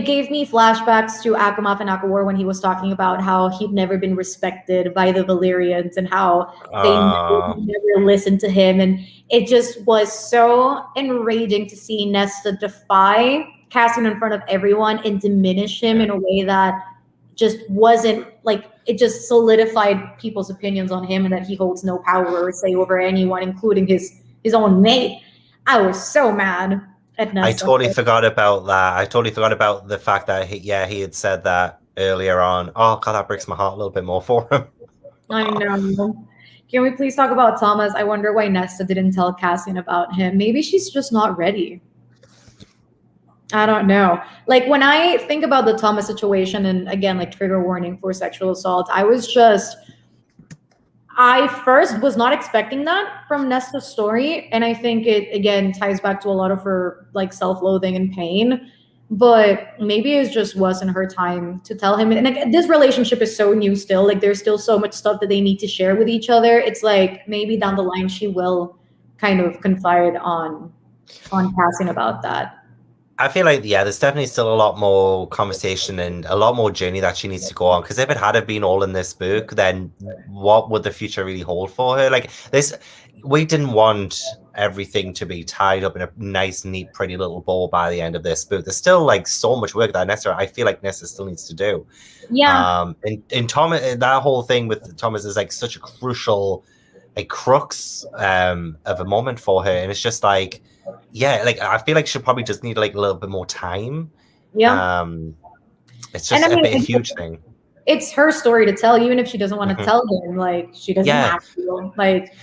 gave me flashbacks to Akamaf and Akawar when he was talking about how he'd never been respected by the Valyrians and how they never listened to him. And it just was so enraging to see Nesta defy Cassian in front of everyone and diminish him in a way that just wasn't like, it just solidified people's opinions on him and that he holds no power or say over anyone, including his own mate. I was so mad. I totally forgot about that. I totally forgot about the fact that he had said that earlier on. Oh God, that breaks my heart a little bit more for him. I know. Can we please talk about Thomas? I wonder why Nesta didn't tell Cassian about him. Maybe she's just not ready. I don't know. Like when I think about the Thomas situation, and again, like trigger warning for sexual assault, I I first was not expecting that from Nesta's story, and I think it again ties back to a lot of her like self-loathing and pain. But maybe it just wasn't her time to tell him. And like, this relationship is so new still. Like there's still so much stuff that they need to share with each other. It's like maybe down the line she will kind of confide on Cassian about that. I feel like, yeah, there's definitely still a lot more conversation and a lot more journey that she needs to go on. Because if it had been all in this book, then what would the future really hold for her? Like this, we didn't want everything to be tied up in a nice, neat, pretty little bow by the end of this book. There's still like so much work that I feel like Nesta still needs to do. Yeah. And Thomas, that whole thing with Thomas is like such a crucial, like crux of a moment for her, and it's just like. Yeah, like I feel like she'll probably just need like a little bit more time. Yeah. It's just a huge thing. It's her story to tell, even if she doesn't want to tell him. Like she doesn't have to. Like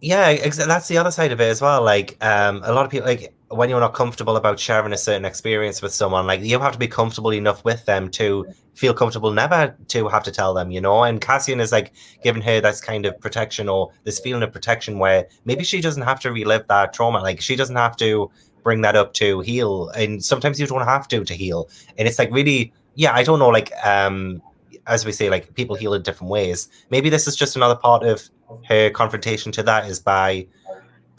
that's the other side of it as well. Like a lot of people, like when you're not comfortable about sharing a certain experience with someone, like you have to be comfortable enough with them to feel comfortable never to have to tell them, you know. And Cassian is like giving her this kind of protection or this feeling of protection where maybe she doesn't have to relive that trauma. Like she doesn't have to bring that up to heal. And sometimes you don't have to heal. And it's like really, yeah, I don't know, like as we say, like people heal in different ways. Maybe this is just another part of her confrontation to that is by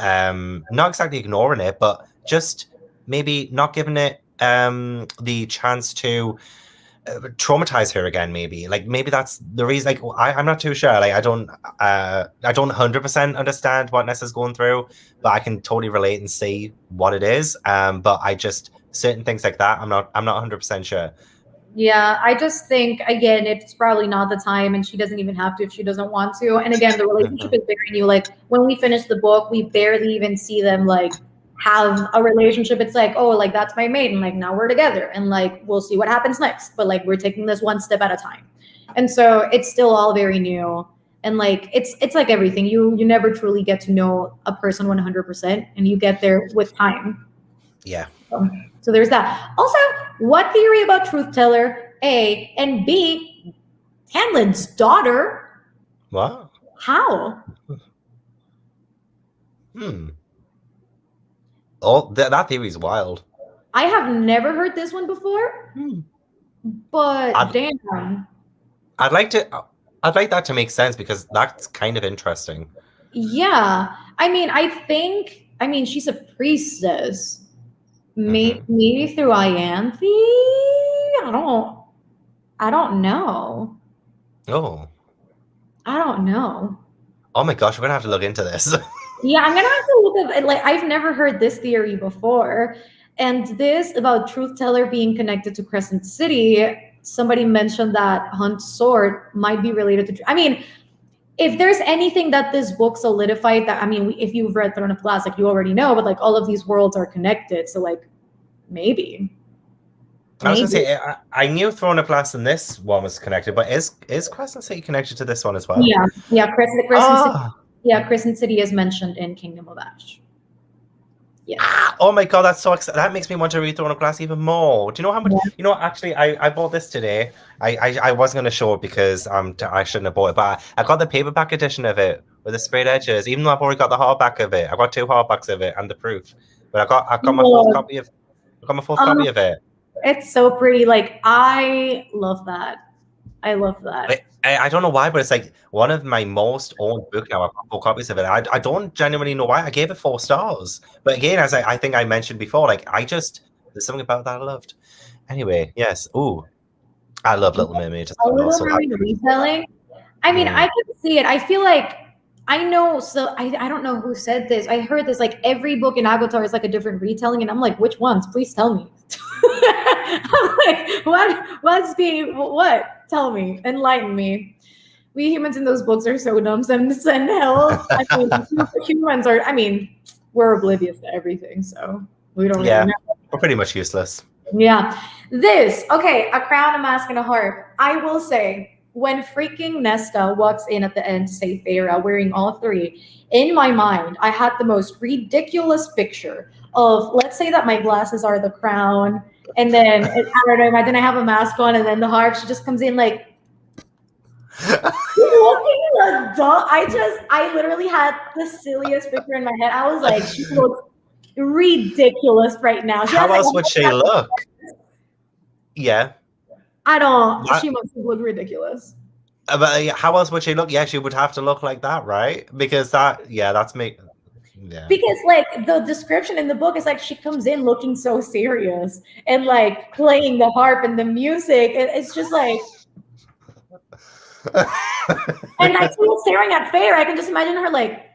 not exactly ignoring it, but just maybe not giving it the chance to traumatize her again. Maybe that's the reason. Like I'm not too sure. Like I don't 100% understand what Nessa's going through, but I can totally relate and see what it is. But I just certain things like that I'm not 100% sure. Yeah, I just think again it's probably not the time, and she doesn't even have to if she doesn't want to. And again, the relationship is very new. Like when we finish the book, we barely even see them like have a relationship. It's like, oh, like that's my mate, and like now we're together, and like we'll see what happens next. But like we're taking this one step at a time, and so it's still all very new. And like it's like everything. You never truly get to know a person 100%, and you get there with time. Yeah. So there's that. Also, what theory about Truth Teller? A and B, Tamlin's daughter. What? How? Oh, that theory is wild. I have never heard this one before. But damn. I'd like that to make sense because that's kind of interesting. Yeah. I mean, she's a priestess. Maybe through Ianthe? I don't know. Oh. I don't know. Oh my gosh, we're gonna have to look into this. Yeah, I'm gonna have to look at like I've never heard this theory before. And this about Truth Teller being connected to Crescent City, somebody mentioned that Hunt's sword might be related to. I mean, if there's anything that this book solidified, that I mean, if you've read Throne of Glass, like you already know, but like all of these worlds are connected, so like maybe. I was gonna say I knew Throne of Glass and this one was connected, but is Crescent City connected to this one as well? Yeah, Crescent City. Yeah, Crescent City is mentioned in Kingdom of Ash. Yeah. Oh my god, that's so exciting. That makes me want to read Throne of Glass even more. Do you know how much? Yeah. You know, actually, I bought this today. I wasn't going to show it because I shouldn't have bought it, but I got the paperback edition of it with the sprayed edges. Even though I've already got the hardback of it, I got 2 hardbacks of it and the proof. But I got my fourth copy of. I got my fourth copy of it. It's so pretty. Like I love that. I love that. I don't know why, but it's like one of my most owned books now. I've got 4 copies of it. I don't genuinely know why. I gave it 4 stars. But again, as I think I mentioned before, like there's something about that I loved. Anyway, yes. Ooh, I love Little Mermaid. A Little Mermaid retelling. I mean, I can see it. I feel like I know. So I don't know who said this. I heard this like every book in ACOSF is like a different retelling, and I'm like, which ones? Please tell me. I'm like, what? Tell me, enlighten me. We humans in those books are so dumb. Send hell. I mean, humans are. I mean, we're oblivious to everything, so we don't. Yeah, really know. We're pretty much useless. Yeah. A crown, a mask, and a harp. I will say, when freaking Nesta walks in at the end to say Feyre, wearing all 3, in my mind, I had the most ridiculous picture of, let's say that my glasses are the crown, and then I don't know, then I have a mask on, and then the harp, she just comes in like, Looking adult. I literally had the silliest picture in my head. I was like, she looks ridiculous right now. How else would she look? Yeah. I don't. She must look ridiculous. But how else would she look? Yeah, she would have to look like that, right? Because that's me. Yeah. Because like the description in the book is like she comes in looking so serious and like playing the harp and the music. It's just like. And I see staring at Feyre. I can just imagine her like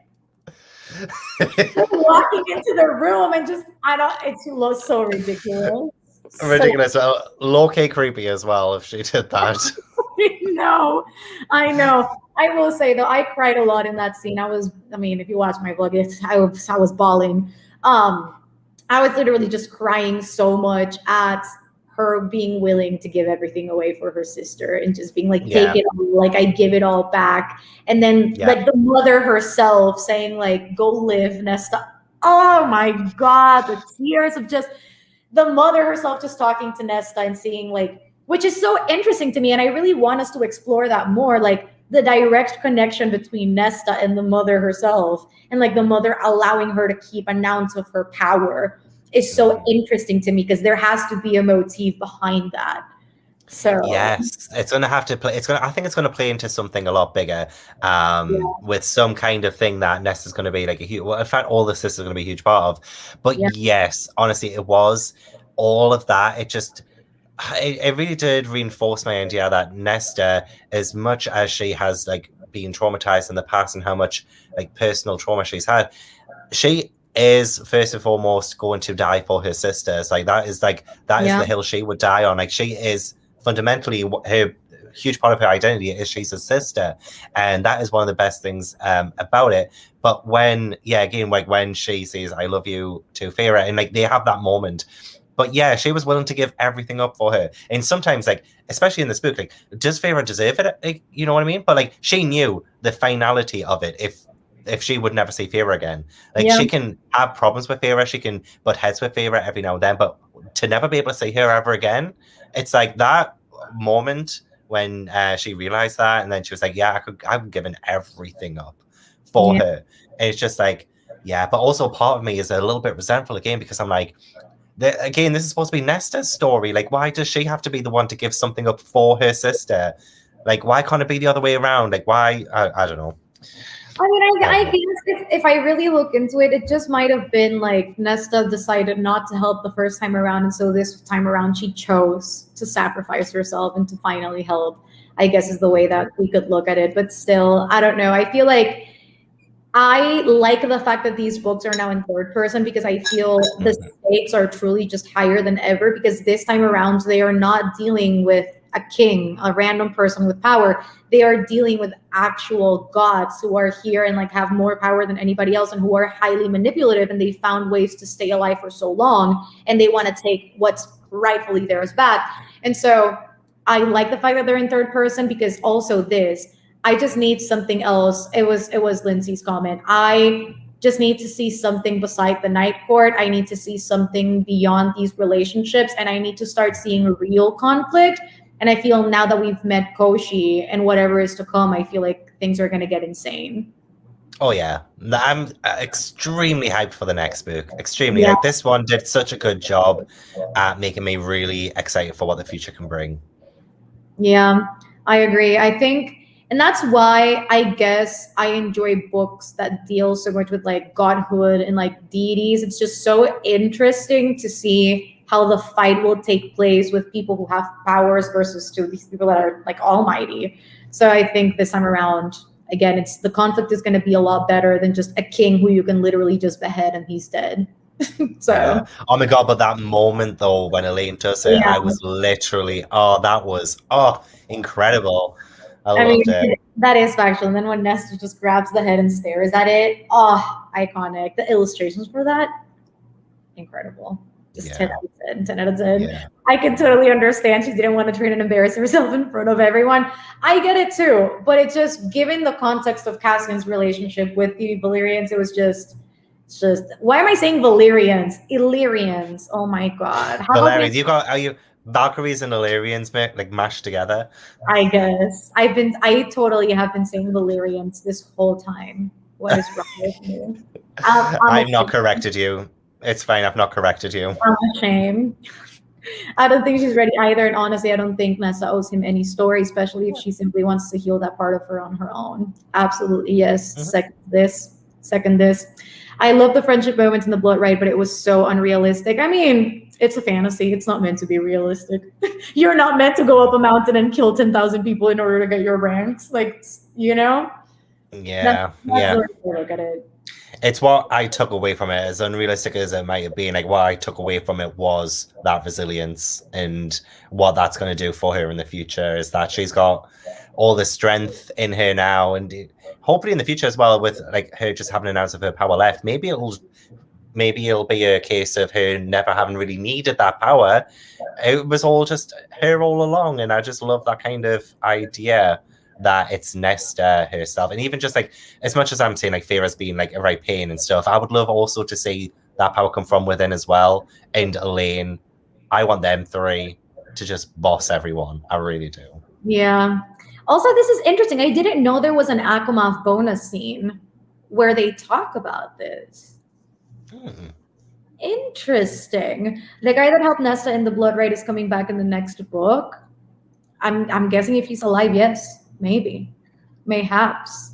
walking into the room and just it looks so ridiculous. Ridiculous. So, low-key creepy as well if she did that. I know. I will say though, I cried a lot in that scene. If you watch my vlog, I was bawling. I was literally just crying so much at her being willing to give everything away for her sister and just being like, take it all, like I give it all back. And then like the mother herself saying like, go live, Nesta. Oh my God, the tears of just the mother herself just talking to Nesta and seeing like, which is so interesting to me. And I really want us to explore that more, like the direct connection between Nesta and the mother herself, and like the mother allowing her to keep an ounce of her power is so interesting to me because there has to be a motif behind that. So yes, it's going to have to play. I think it's going to play into something a lot bigger, with some kind of thing that Nesta's going to be like a huge. Well, in fact, all the sisters are going to be a huge part of. But yes, honestly, it was all of that. It really did reinforce my idea that Nesta, as much as she has like been traumatized in the past and how much like personal trauma she's had, she is first and foremost going to die for her sisters. That is the hill she would die on. Like she is fundamentally, her huge part of her identity is she's a sister, and that is one of the best things about it. But when when she says I love you to Feyre, and like they have that moment. But yeah, she was willing to give everything up for her. And sometimes, like, especially in this book, like, does Feyre deserve it? Like, you know what I mean? But like, she knew the finality of it. If she would never see Feyre again, like she can have problems with Feyre, she can butt heads with Feyre every now and then, but to never be able to see her ever again, it's like that moment when she realized that, and then she was like, "Yeah, I've given everything up for her." And it's just like, yeah, but also part of me is a little bit resentful again because I'm like. Again, this is supposed to be Nesta's story. Like, why does she have to be the one to give something up for her sister? Like, why can't it be the other way around? Like, why? I don't know. I mean, I guess if I really look into it, it just might have been like Nesta decided not to help the first time around. And so this time around, she chose to sacrifice herself and to finally help, I guess is the way that we could look at it. But still, I don't know. I feel like I like the fact that these books are now in third person because I feel the stakes are truly just higher than ever because this time around, they are not dealing with a king, a random person with power. They are dealing with actual gods who are here and like have more power than anybody else and who are highly manipulative, and they found ways to stay alive for so long and they want to take what's rightfully theirs back. And so I like the fact that they're in third person because also I just need something else. It was Lindsay's comment. I just need to see something beside the Night Court. I need to see something beyond these relationships, and I need to start seeing real conflict. And I feel now that we've met Koshi and whatever is to come, I feel like things are going to get insane. Oh yeah, I'm extremely hyped for the next book. Extremely. Like this one did such a good job at making me really excited for what the future can bring. Yeah, I agree. I think. And that's why I guess I enjoy books that deal so much with like godhood and like deities. It's just so interesting to see how the fight will take place with people who have powers versus to these people that are like almighty. So I think this time around, again, the conflict is going to be a lot better than just a king who you can literally just behead and he's dead. So yeah. Oh my God, but that moment though when Elain does it, I was literally, that was incredible. I mean, that is factual. And then when Nesta just grabs the head and stares at it, iconic. The illustrations for that, incredible. Just 10 out of 10, 10 out of 10. Yeah. I can totally understand she didn't want to try and embarrass herself in front of everyone. I get it too. But it's just, given the context of Cassian's relationship with the Valyrians, it was just, why am I saying Valyrians? Illyrians. Oh my God. Valyrians, Valkyries and Illyrians like mashed together. I guess. I totally have been saying Valyrians this whole time. What is wrong with me? I've not corrected you. It's fine. I've not corrected you. I'm ashamed. I don't think she's ready either. And honestly, I don't think Nesta owes him any story, especially if she simply wants to heal that part of her on her own. Absolutely, yes. Second this. I love the friendship moments in the blood rite, but it was so unrealistic. I mean, it's a fantasy. It's not meant to be realistic. You're not meant to go up a mountain and kill 10,000 people in order to get your ranks. Like, you know? Yeah. That's the way I look at it. It's what I took away from it, as unrealistic as it might have been. Like, what I took away from it was that resilience, and what that's going to do for her in the future is that she's got all the strength in her now, and hopefully in the future as well, with like her just having an ounce of her power left. Maybe it'll be a case of her never having really needed that power. It was all just her all along, and I just love that kind of idea that it's Nesta herself. And even just like, as much as I'm saying like Feyre's being like a right pain and stuff, I would love also to see that power come from within as well. And Elain, I want them three to just boss everyone. I really do. Yeah. Also, this is interesting. I didn't know there was an ACOSF bonus scene where they talk about this. Interesting. The guy that helped Nesta in the blood rite is coming back in the next book. I'm guessing if he's alive, yes. Maybe, mayhaps.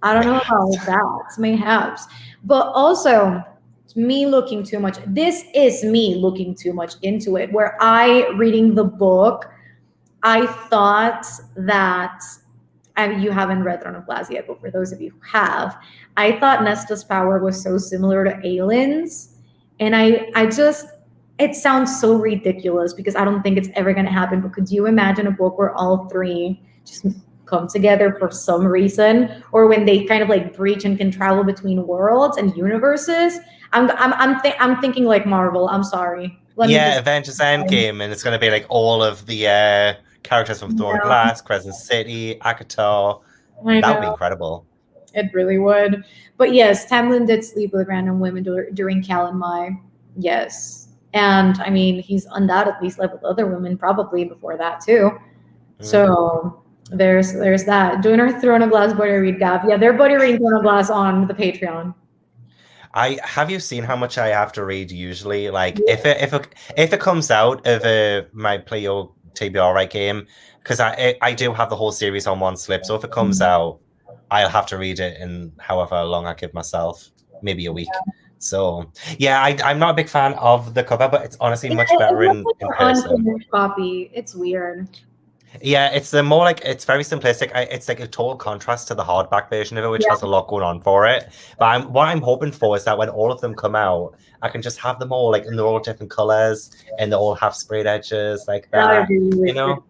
I don't know about that. Mayhaps. But also, it's me looking too much. This is me looking too much into it, where reading the book, I thought that, you haven't read Throne of Glass yet, but for those of you who have, I thought Nesta's power was so similar to Aelin's. And it sounds so ridiculous because I don't think it's ever going to happen. But could you imagine a book where all three just come together for some reason, or when they kind of like breach and can travel between worlds and universes? I'm thinking like Marvel. I'm sorry. Avengers Endgame, and it's going to be like all of the characters from Thorn and Glass, Crescent City, ACOSF. That would be incredible. It really would. But yes, Tamlin did sleep with random women during Cal and Mai. Yes. And I mean, he's undoubtedly slept with other women probably before that too. So there's that. Doing our Throne of Glass buddy read, Gav. Yeah, they're buddy reading Throne of Glass on the Patreon. Have you seen how much I have to read usually? Like if it comes out of my Play Your TBR right game, because I do have the whole series on one slip. So if it comes out, I'll have to read it in however long I give myself, maybe a week. So yeah, I'm not a big fan of the cover, but it's honestly much better in person. Copy. It's weird. Yeah, it's more like, it's very simplistic. It's like a total contrast to the hardback version of it, which has a lot going on for it. But what I'm hoping for is that when all of them come out, I can just have them all like, and they're all different colors, and they all have sprayed edges like that. You know.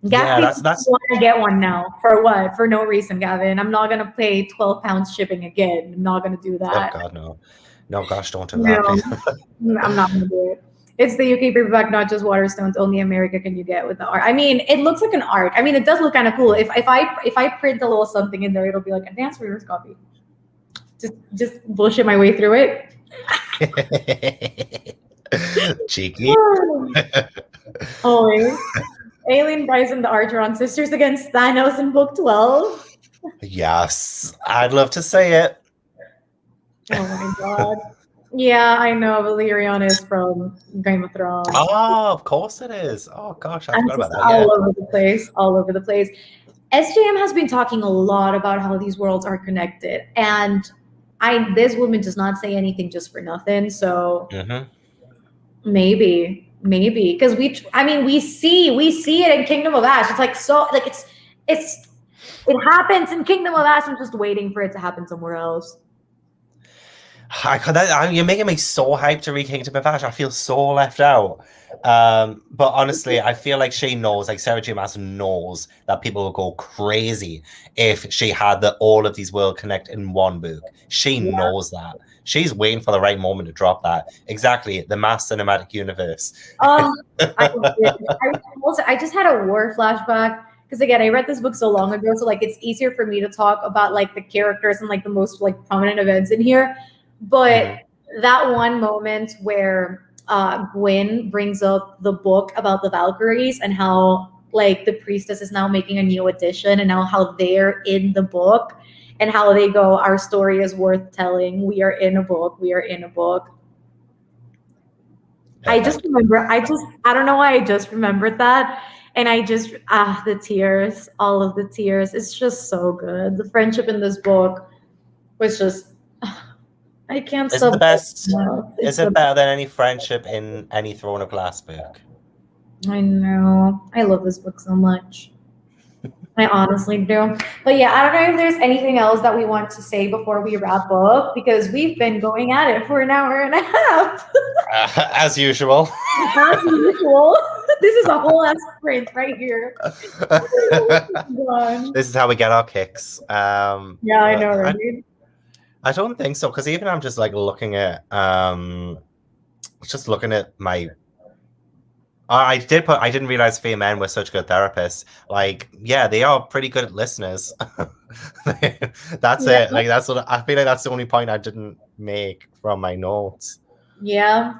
Gavin, that's want to get one now. For what? For no reason, Gavin. I'm not gonna pay £12 shipping again. I'm not gonna do that. Oh God, no. No, gosh, don't do that. I'm not gonna do it. It's the UK paperback, not just Waterstones. Only America can you get with the art. I mean, it looks like an art. I mean, it does look kind of cool. If I print a little something in there, it'll be like advanced reader's copy. Just bullshit my way through it. Cheeky. Always. Elain, Rhysand, the Archeron sisters against Thanos in book 12. Yes, I'd love to say it. Oh my God. Yeah, I know. Valyrian is from Game of Thrones. Oh, of course it is. Oh gosh, I forgot about that. All over the place. All over the place. SJM has been talking a lot about how these worlds are connected, and this woman does not say anything just for nothing. So maybe because we see it in Kingdom of Ash. It's like it happens in Kingdom of Ash. I'm just waiting for it to happen somewhere else. You're making me so hyped to read Kingdom of Ash. I feel so left out. But honestly, I feel like she knows, like Sarah J Maas knows that people will go crazy if she had all of these worlds connect in one book. She knows that. She's waiting for the right moment to drop that. Exactly, the Maas cinematic universe. I just had a war flashback. Because again, I read this book so long ago, so like it's easier for me to talk about like the characters and like the most like prominent events in here. But that one moment where Gwyn brings up the book about the Valkyries and how like the priestess is now making a new edition and now how they're in the book and how they go, our story is worth telling. We are in a book. We are in a book. I just remember, I don't know why I just remembered that. And I just, the tears, all of the tears. It's just so good. The friendship in this book was just, I can't Is stop. it the best? It's Is it better than any friendship in any Throne of Glass book? I know. I love this book so much. I honestly do. But yeah, I don't know if there's anything else that we want to say before we wrap up because we've been going at it for an hour and a half. As usual. As usual. This is a whole ass sprint right here. This is how we get our kicks. Yeah, I know, right? I don't think so, because even I'm just like looking at my I didn't realize Feyre men were such good therapists. Like, yeah, they are pretty good at listeners. That's it. Like that's what I feel like that's the only point I didn't make from my notes. Yeah.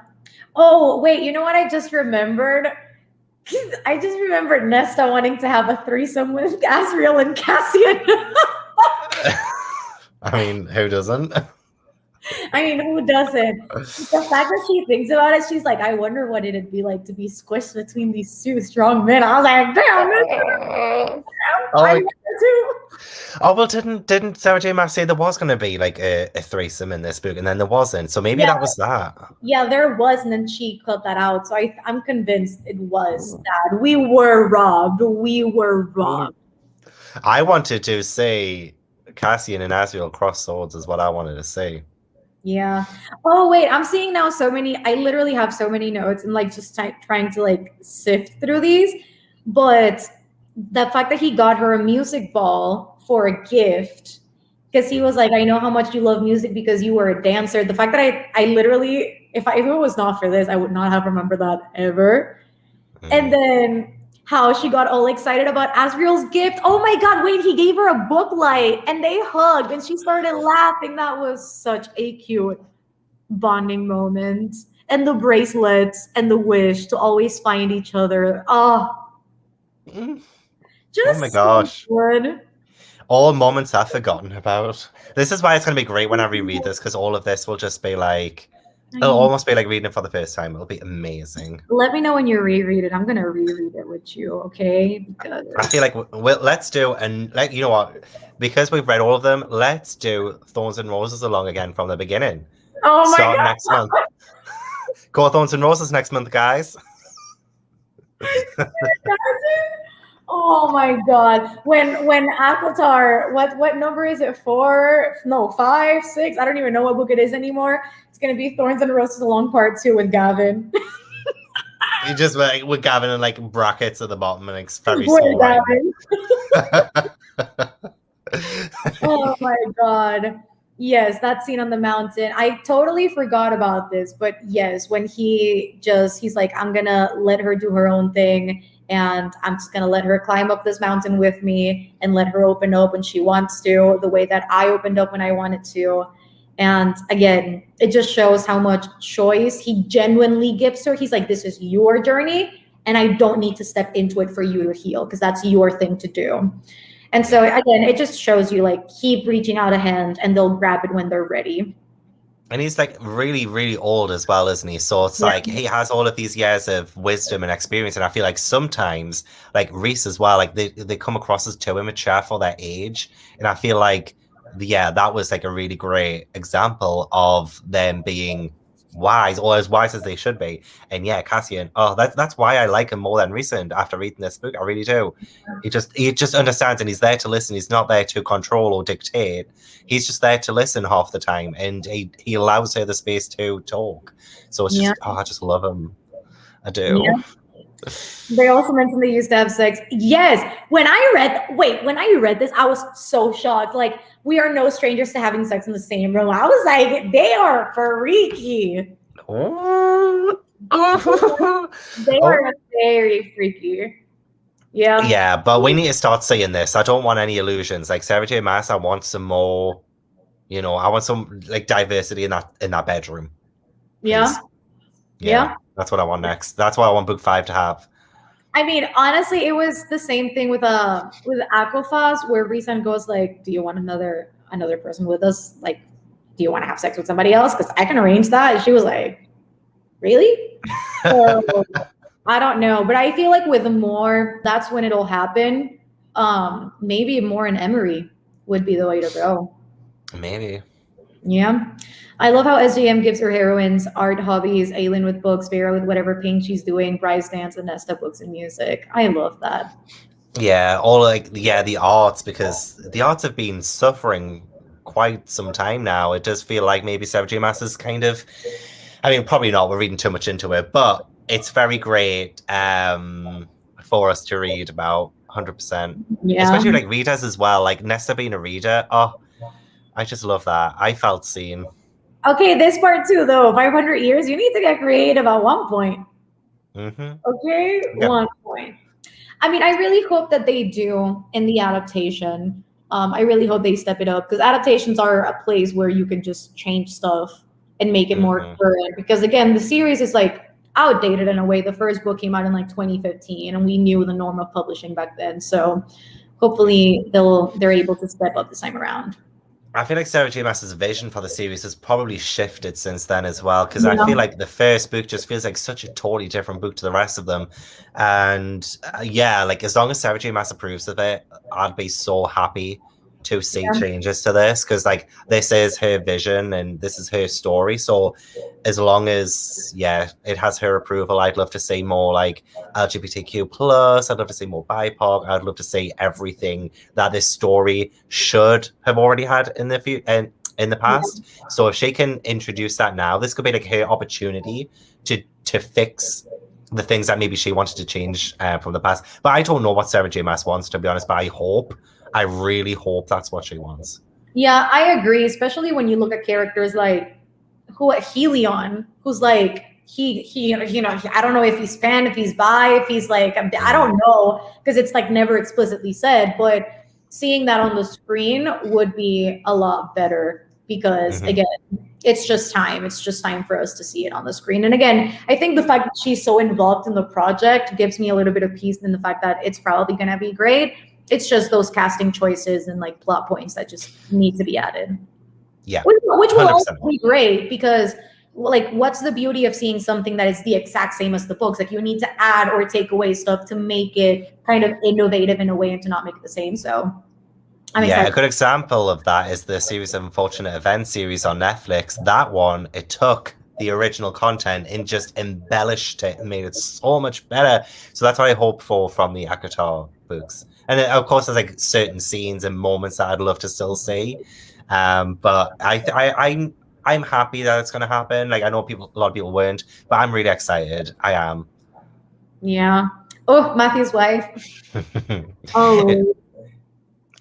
Oh, wait, you know what I just remembered? I just remembered Nesta wanting to have a threesome with Asriel and Cassian. I mean, who doesn't? I mean, who doesn't? The fact that she thinks about it, she's like, I wonder what it'd be like to be squished between these two strong men. I was like, damn, I too. Oh well, didn't Sarah J Maas say there was going to be like a threesome in this book, and then there wasn't? So maybe that was that. Yeah, there was, and then she cut that out. So I'm convinced it was that. We were robbed. We were robbed. I wanted to say Cassian and Asriel cross swords is what I wanted to say. Yeah. Oh wait, I'm seeing now so many. I literally have so many notes and like just trying to like sift through these. But the fact that he got her a music ball for a gift, because he was like, I know how much you love music because you were a dancer. The fact that I literally, if it was not for this, I would not have remembered that ever. And then how she got all excited about Asriel's gift. Oh my God, wait, he gave her a book light and they hugged and she started laughing. That was such a cute bonding moment. And the bracelets and the wish to always find each other. Oh, just oh my gosh. So good. All moments I've forgotten about. This is why it's going to be great when I reread this, because all of this will just be like, it'll almost be like reading it for the first time. It'll be amazing. Let me know when you reread it. I'm going to reread it with you, okay? Because I feel like let's do, and like, you know what? Because we've read all of them, let's do Thorns and Roses-A-Long again from the beginning. Oh my Start God. next month. Go Thorns and Roses next month, guys. Oh my God. When ACOSF, what number is it? 4? No, 5, 6. I don't even know what book it is anymore. It's gonna be Thorns and Roses-A-Long Part 2 with Gavin. You just like with Gavin and like brackets at the bottom and it's very small. Gavin. Oh my God. Yes, that scene on the mountain. I totally forgot about this, but yes, when he's like, I'm gonna let her do her own thing. And I'm just going to let her climb up this mountain with me and let her open up when she wants to, the way that I opened up when I wanted to. And again, it just shows how much choice he genuinely gives her. He's like, this is your journey, and I don't need to step into it for you to heal because that's your thing to do. And so again, it just shows you like keep reaching out a hand and they'll grab it when they're ready. And he's like really, really old as well, isn't he? So it's like he has all of these years of wisdom and experience. And I feel like sometimes, like Rhys as well, like they come across as too immature for their age. And I feel like, that was like a really great example of them being wise, or as wise as they should be. And Cassian, that's why I like him more than Rhysand after reading this book. I really do. He just understands, and he's there to listen. He's not there to control or dictate. He's just there to listen half the time, and he allows her the space to talk. So it's just I just love him. I do. Yeah. They also mentioned they used to have sex. Yes. When I read this, I was so shocked. Like, we are no strangers to having sex in the same room. I was like, they are freaky. They are very freaky. Yeah. Yeah, but we need to start seeing this. I don't want any illusions. Like Sarah J Maas, I want some more, I want some like diversity in that bedroom. Yeah. Yeah. That's what I want next. That's what I want book 5 to have. I mean, honestly, it was the same thing with ACOSF, where Rhysand goes like, "Do you want another person with us? Like, do you want to have sex with somebody else? Because I can arrange that." And she was like, "Really?" So I don't know, but I feel like with more, that's when it'll happen. Maybe more in Emery would be the way to go. Maybe. Yeah. I love how SJM gives her heroines art hobbies, Elain with books, Feyre with whatever paint she's doing, Bryce dance, and Nesta books and music. I love that. Yeah, or like the arts, because the arts have been suffering quite some time now. It does feel like maybe Sarah J Maas is kind of, I mean, probably not, we're reading too much into it, but it's very great for us to read about 100%. Yeah. Especially like readers as well, like Nesta being a reader. Oh, I just love that. I felt seen. Okay, this part too, though. 500 years, you need to get creative at one point. Mm-hmm. Okay, Yeah. 1 point. I mean, I really hope that they do in the adaptation. I really hope they step it up, because adaptations are a place where you can just change stuff and make it more current. Because again, the series is like outdated in a way. The first book came out in like 2015, and we knew the norm of publishing back then. So hopefully they're able to step up this time around. I feel like Sarah J Maas's vision for the series has probably shifted since then as well, because I feel like the first book just feels like such a totally different book to the rest of them. And yeah, like as long as Sarah J Maas approves of it, I'd be so happy to see changes to this, because like this is her vision and this is her story. So as long as it has her approval, I'd love to see more like LGBTQ plus. I'd love to see more BIPOC. I'd love to see everything that this story should have already had in the past. So if she can introduce that now, this could be like her opportunity to fix the things that maybe she wanted to change from the past. But I don't know what Sarah J Maas wants, to be honest, but I really hope that's what she wants. Yeah, I agree, especially when you look at characters like Helion, who's like he I don't know if he's pan, if he's bi, if he's like I don't know, because it's like never explicitly said, but seeing that on the screen would be a lot better, because again, it's just time for us to see it on the screen. And again, I think the fact that she's so involved in the project gives me a little bit of peace in the fact that it's probably going to be great. It's just those casting choices and like plot points that just need to be added. Yeah, which will also be great, because like, what's the beauty of seeing something that is the exact same as the books? Like, you need to add or take away stuff to make it kind of innovative in a way and to not make it the same. So I'm excited. A good example of that is the series of Unfortunate Events series on Netflix. That one, it took the original content and just embellished it and made it so much better. So that's what I hope for from the ACOSF books. And then, of course, there's like certain scenes and moments that I'd love to still see. But I'm happy that it's going to happen. Like, I know a lot of people weren't, but I'm really excited. I am. Yeah. Oh, Matthew's wife. Oh.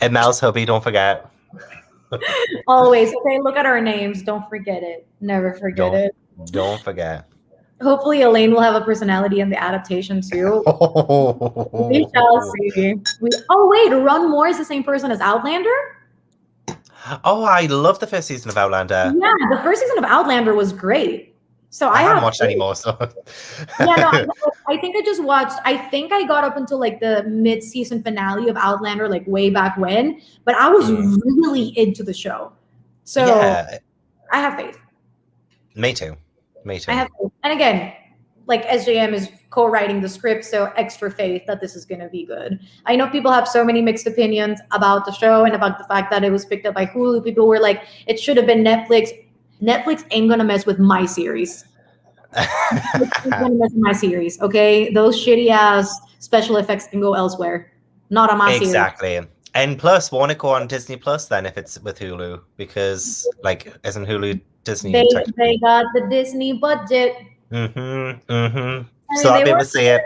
And Mel's hubby, don't forget. Always. Okay, look at our names. Don't forget it. Never forget it. Don't forget. Hopefully Elain will have a personality in the adaptation too. We shall see. Oh wait, Ron Moore is the same person as Outlander? Oh, I love the first season of Outlander. Yeah, the first season of Outlander was great. So I haven't watched anymore. So I think I just watched. I think I got up until like the mid-season finale of Outlander, like way back when. But I was really into the show, so I have faith. Me too. I have faith. And again, like SJM is co-writing the script, so extra faith that this is going to be good. I know people have so many mixed opinions about the show and about the fact that it was picked up by Hulu. People were like, it should have been Netflix. Netflix ain't gonna mess with my series. Gonna mess with my series, okay? Those shitty ass special effects can go elsewhere, not on my series. Exactly. And plus, won't it go on Disney Plus then if it's with Hulu? Because like, isn't Hulu Disney? They got the Disney budget. So I'll be able to see it.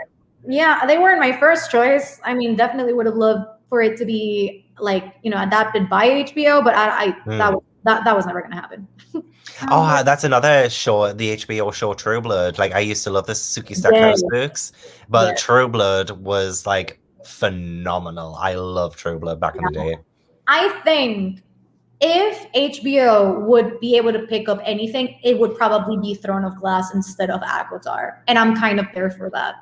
Yeah, they weren't my first choice. I mean, definitely would have loved for it to be like, adapted by HBO, but that was never gonna happen. Oh, that's another show, the HBO show True Blood. Like, I used to love the Suki Stackhouse books, but True Blood was like phenomenal. I love True Blood back in the day. I think if HBO would be able to pick up anything, it would probably be Throne of Glass instead of ACOSF. And I'm kind of there for that.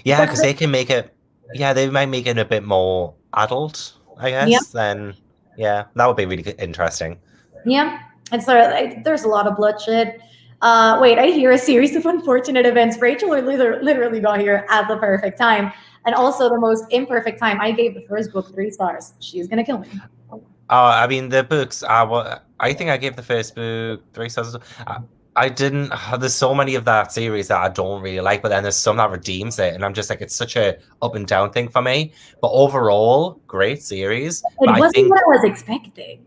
Yeah, because they can make it. Yeah, they might make it a bit more adult, I guess. Yeah. Then, yeah, that would be really interesting. Yeah, and so there's a lot of bloodshed. Wait, I hear a series of unfortunate events. Rachel literally got here at the perfect time, and also the most imperfect time. I gave the first book 3 stars. She's gonna kill me. I mean, the books. I think I gave the first book 3 stars. I didn't. There's so many of that series that I don't really like, but then there's some that redeems it, and I'm just like, it's such a up and down thing for me. But overall, great series. It wasn't what I was expecting.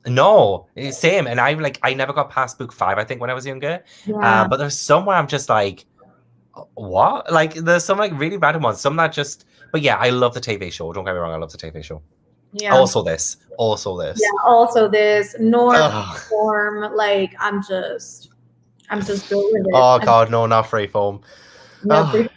No, same. And I never got past book 5, I think, when I was younger. Yeah. But there's some where I'm just like, what? Like, there's some like really random ones. Some that just. But yeah, I love the TV show. Don't get me wrong, I love the TV show. Yeah. Also this. Yeah, also this. Ugh. Freeform. Like, I'm just going with it. Oh God, no, not Freeform. No. Bit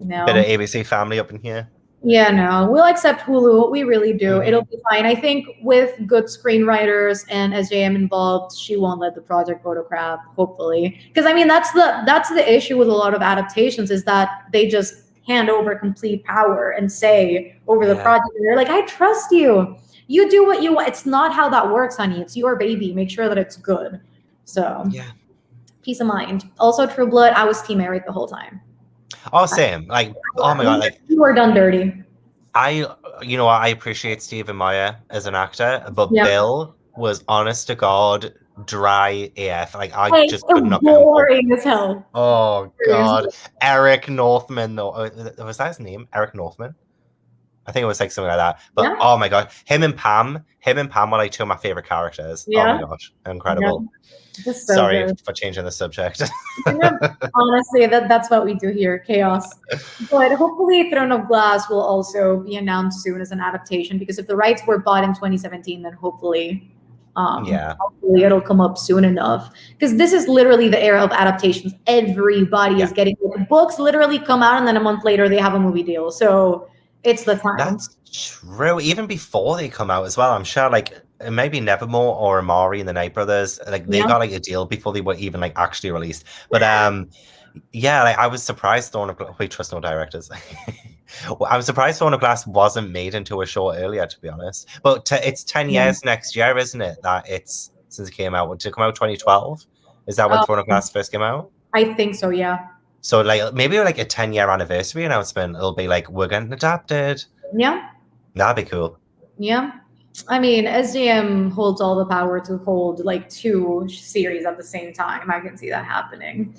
of ABC Family up in here. Yeah, no, we'll accept Hulu. We really do. It'll be fine. I think with good screenwriters and SJM involved, she won't let the project go to crap. Hopefully, because I mean that's the issue with a lot of adaptations is that they just hand over complete power and say over the project. And they're like, I trust you. You do what you want. It's not how that works, honey. It's your baby. Make sure that it's good. So yeah, peace of mind. Also, True Blood. I was Team Eric the whole time. Oh, same. Like, oh my God, like you were done dirty. I appreciate Stephen Meyer as an actor, but Bill was honest to God dry AF. Like I just could not. Boring as hell. Oh God, Eric Northman though. Was that his name? Eric Northman. I think it was like something like that. But oh my God, him and Pam were like 2 of my favorite characters. Yeah. Oh my gosh, incredible. Yeah. So sorry for changing the subject. Honestly, that's what we do here, chaos. But hopefully Throne of Glass will also be announced soon as an adaptation, because if the rights were bought in 2017, then hopefully it'll come up soon enough. Because this is literally the era of adaptations. Everybody is getting books literally come out and then a month later they have a movie deal. So it's the time. That's true. Even before they come out as well, I'm sure like maybe Nevermore or Amari and the Night Brothers, like they got like a deal before they were even like actually released. But like I was surprised Thorn of Glass. We trust no directors. I was surprised Thorn of Glass wasn't made into a show earlier, to be honest. But it's 10 years next year, isn't it? That it's since it came out. Did it come out 2012? Is that when Thorn of Glass first came out? I think so, yeah. So like maybe like a 10-year anniversary announcement. It'll be like we're getting adapted. Yeah. That'd be cool. Yeah. I mean, SDM holds all the power to hold like 2 series at the same time. I can see that happening.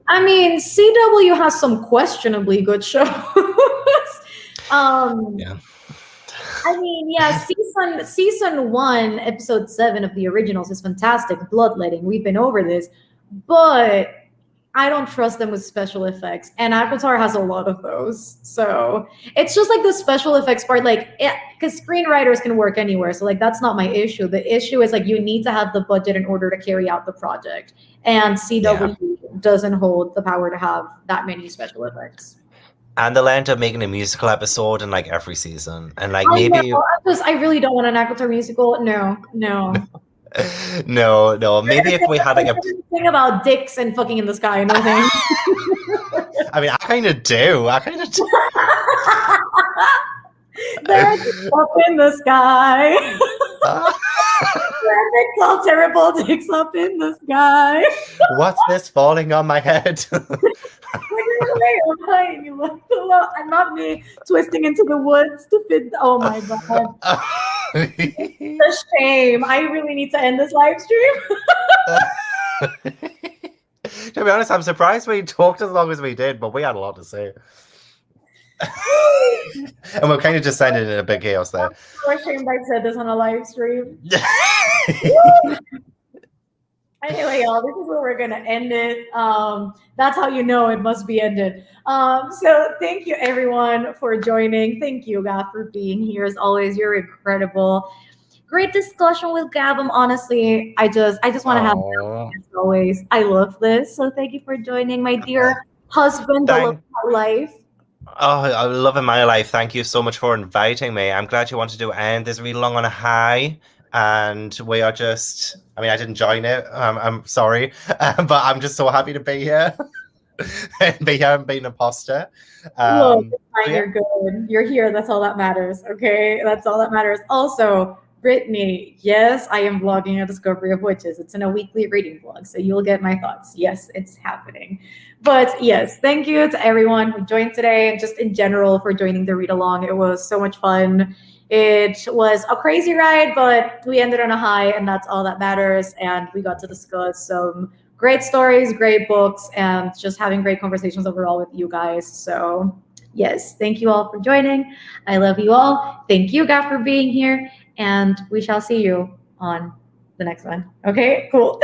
I mean, CW has some questionably good shows. I mean, season 1, episode 7 of the originals is fantastic. Bloodletting. We've been over this, but I don't trust them with special effects, and ACOSF has a lot of those. So it's just like the special effects part, like, because screenwriters can work anywhere. So like, that's not my issue. The issue is like, you need to have the budget in order to carry out the project. And CW doesn't hold the power to have that many special effects. And they'll end up making a musical episode in like every season. And like I really don't want an ACOSF musical. No. No. Maybe if we had like a thing about dicks and fucking in the sky, no thanks. I mean, I kind of do. There's up in the sky. All terrible dicks up in the sky. What's this falling on my head? I'm not me twisting into the woods to fit. Oh my God. The shame. I really need to end this live stream. To be honest, I'm surprised we talked as long as we did, but we had a lot to say. And we're kind of just ended in a big chaos there. I'm so ashamed I said this on a live stream. Anyway, y'all, this is where we're gonna end it. That's how you know it must be ended. So thank you everyone for joining. Thank you, Gav, for being here. As always, you're incredible. Great discussion with Gavin. Honestly, I just want to have as always. I love this. So thank you for joining, my dear husband, the love of my life. Oh, I'm loving my life. Thank you so much for inviting me. I'm glad you wanted to end this read along on a high. and we are just, I mean, I didn't join it. I'm sorry, but I'm just so happy to be here. And be here and be an imposter. Look, it's fine, yeah. you're good. You're here. That's all that matters. Okay, that's all that matters. Also, Brittany, yes, I am vlogging a Discovery of Witches. It's in a weekly reading vlog, so you'll get my thoughts. Yes, it's happening. But yes, thank you to everyone who joined today and just in general for joining the read along. It was so much fun. It was a crazy ride, but we ended on a high, and that's all that matters. And we got to discuss some great stories, great books, and just having great conversations overall with you guys. So yes, thank you all for joining. I love you all. Thank you, Gav, for being here. And we shall see you on the next one. Okay, cool.